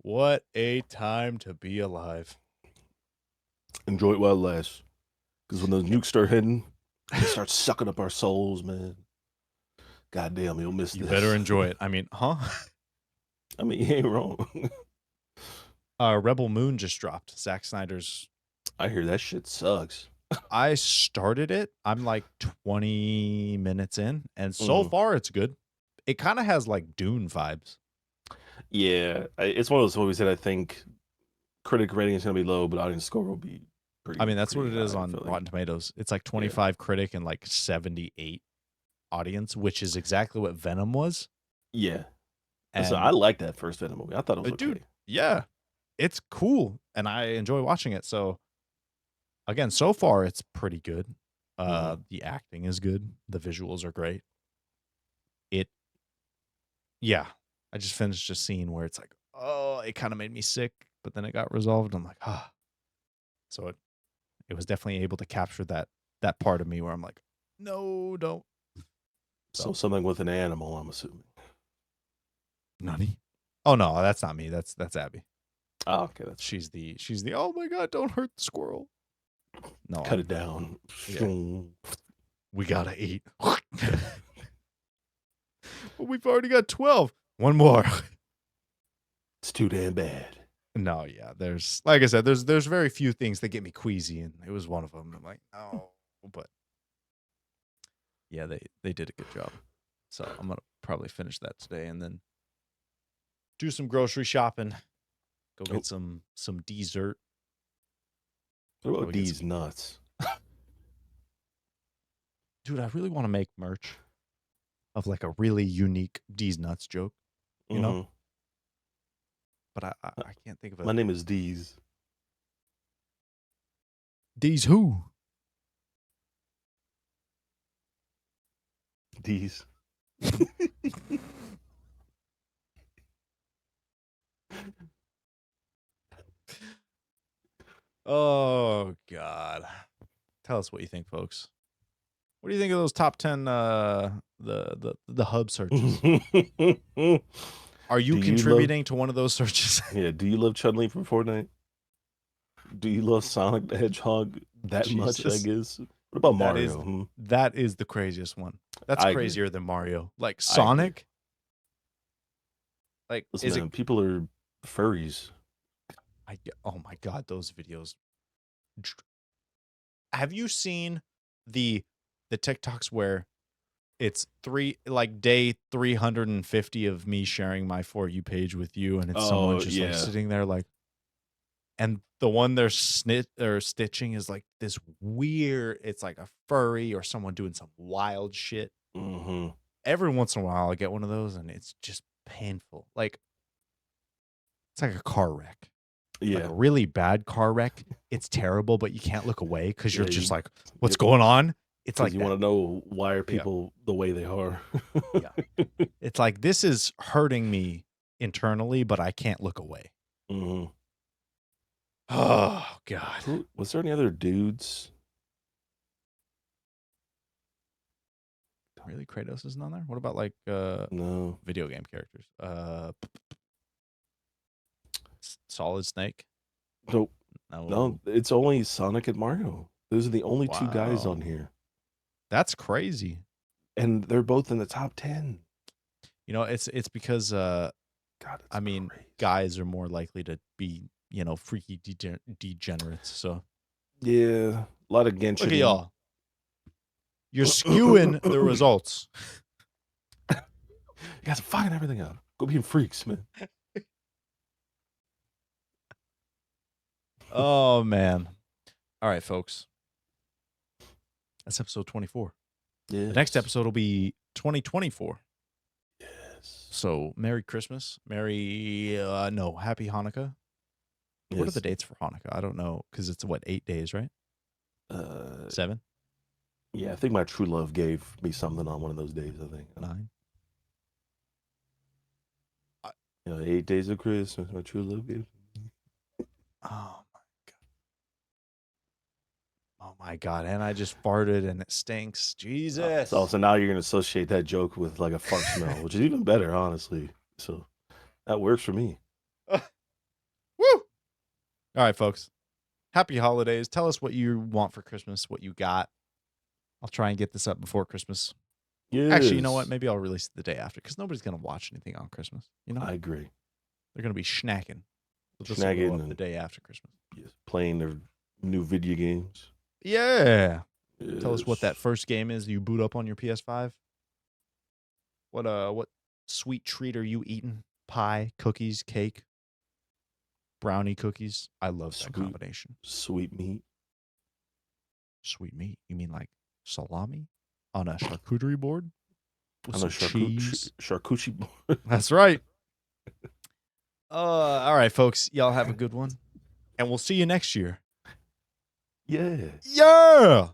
What a time to be alive. Enjoy it while it lasts. Because when those nukes start hitting, they start sucking up our souls, man. God damn, you'll miss You this. better enjoy it. I mean, huh? I mean, he ain't wrong. Rebel Moon just dropped. Zack Snyder's. I hear that shit sucks. I started it. I'm like 20 minutes in, and so far it's good. It kind of has like Dune vibes. Yeah, it's one of those movies that I think critic rating is going to be low, but audience score will be pretty. I mean, that's what it high, is on like. Rotten Tomatoes. It's like 25 critic and like 78 audience, which is exactly what Venom was. Yeah. And so I like that first Venom movie. I thought it was okay. Dude, yeah, it's cool, and I enjoy watching it. So, again, so far it's pretty good. The acting is good. The visuals are great. Yeah, I just finished a scene where it's like, oh, it kind of made me sick, but then it got resolved. I'm like, ah. So it was definitely able to capture that part of me where I'm like, no, don't. So something with an animal, I'm assuming. Nani? Oh no, that's not me. That's Abby. Oh, okay. She's the oh my god, don't hurt the squirrel. No. Cut it down. Yeah. We gotta eat. But we've already got 12. One more. It's too damn bad. No, yeah. There's, like I said, there's very few things that get me queasy, and it was one of them. I'm like, no, but yeah, they did a good job. So I'm gonna probably finish that today, and then do some grocery shopping. Go get some dessert. What about these nuts? Dude, I really want to make merch of like a really unique D's nuts joke, you know? But I can't think of it. My name is D's. D's who? D's. Oh God. Tell us what you think, folks. What do you think of those top 10 the hub searches? Are you contributing to one of those searches? Yeah, do you love Chun-Li from Fortnite? Do you love Sonic the Hedgehog that much, I guess? What about Mario? That is the craziest one. That's crazier than Mario. Like Sonic? Like, listen, man, people are furries. Oh my God, those videos. Have you seen the TikToks where it's day 350 of me sharing my For You page with you, and it's someone just like sitting there like, and the one they're stitching is like this weird, it's like a furry or someone doing some wild shit. Every once in a while I get one of those and it's just painful. Like, It's like a car wreck. Like Yeah, a really bad car wreck. It's terrible, but you can't look away because you're yeah, just you like, what's going on? It's because like you that. want to know why are Yeah. people the way they are. Yeah. It's like, this is hurting me internally, but I can't look away. hmm Oh, God. Who was there any other dudes? Really? Kratos isn't on there? What about like No, video game characters? Solid Snake? nope. No. No, it's only Sonic and Mario. Those are the only two guys on Wow. here, That's crazy. and they're both in the top 10. You know, it's because God, it's I mean, crazy. guys are more likely to be, freaky degenerates. So Yeah, a lot of look at Genshin. y'all. You're skewing the results. You guys are fucking everything up. Go being freaks, man. Oh man. All right, folks. That's episode 24. Yes. The next episode will be 2024. Yes. So Merry Christmas. Happy Hanukkah. What are the dates for Hanukkah? I don't know, because it's 8 days, right? 7? Yeah, I think my true love gave me something on one of those days, I think. 9? 8 days of Christmas, my true love gave. Oh my god. Oh my god. And I just farted and it stinks. Jesus. So now you're gonna associate that joke with like a fart smell, which is even better, honestly. So that works for me. Woo! All right, folks. Happy holidays. Tell us what you want for Christmas, what you got. I'll try and get this up before Christmas. Yes. Actually, you know what? Maybe I'll release it the day after, because nobody's going to watch anything on Christmas. You know? I agree. They're going to be snacking. So this will Snagging go up and the day after Christmas. yes, playing their new video games. Yeah. Yes. Tell us what that first game is you boot up on your PS5. What sweet treat are you eating? Pie, cookies, cake, brownie cookies. I love that combination. Sweet meat. Sweet meat. You mean like salami on a charcuterie board with On some a cheese? charcuterie board. That's right. All right, folks. Y'all have a good one, and we'll see you next year. Yeah. Yeah.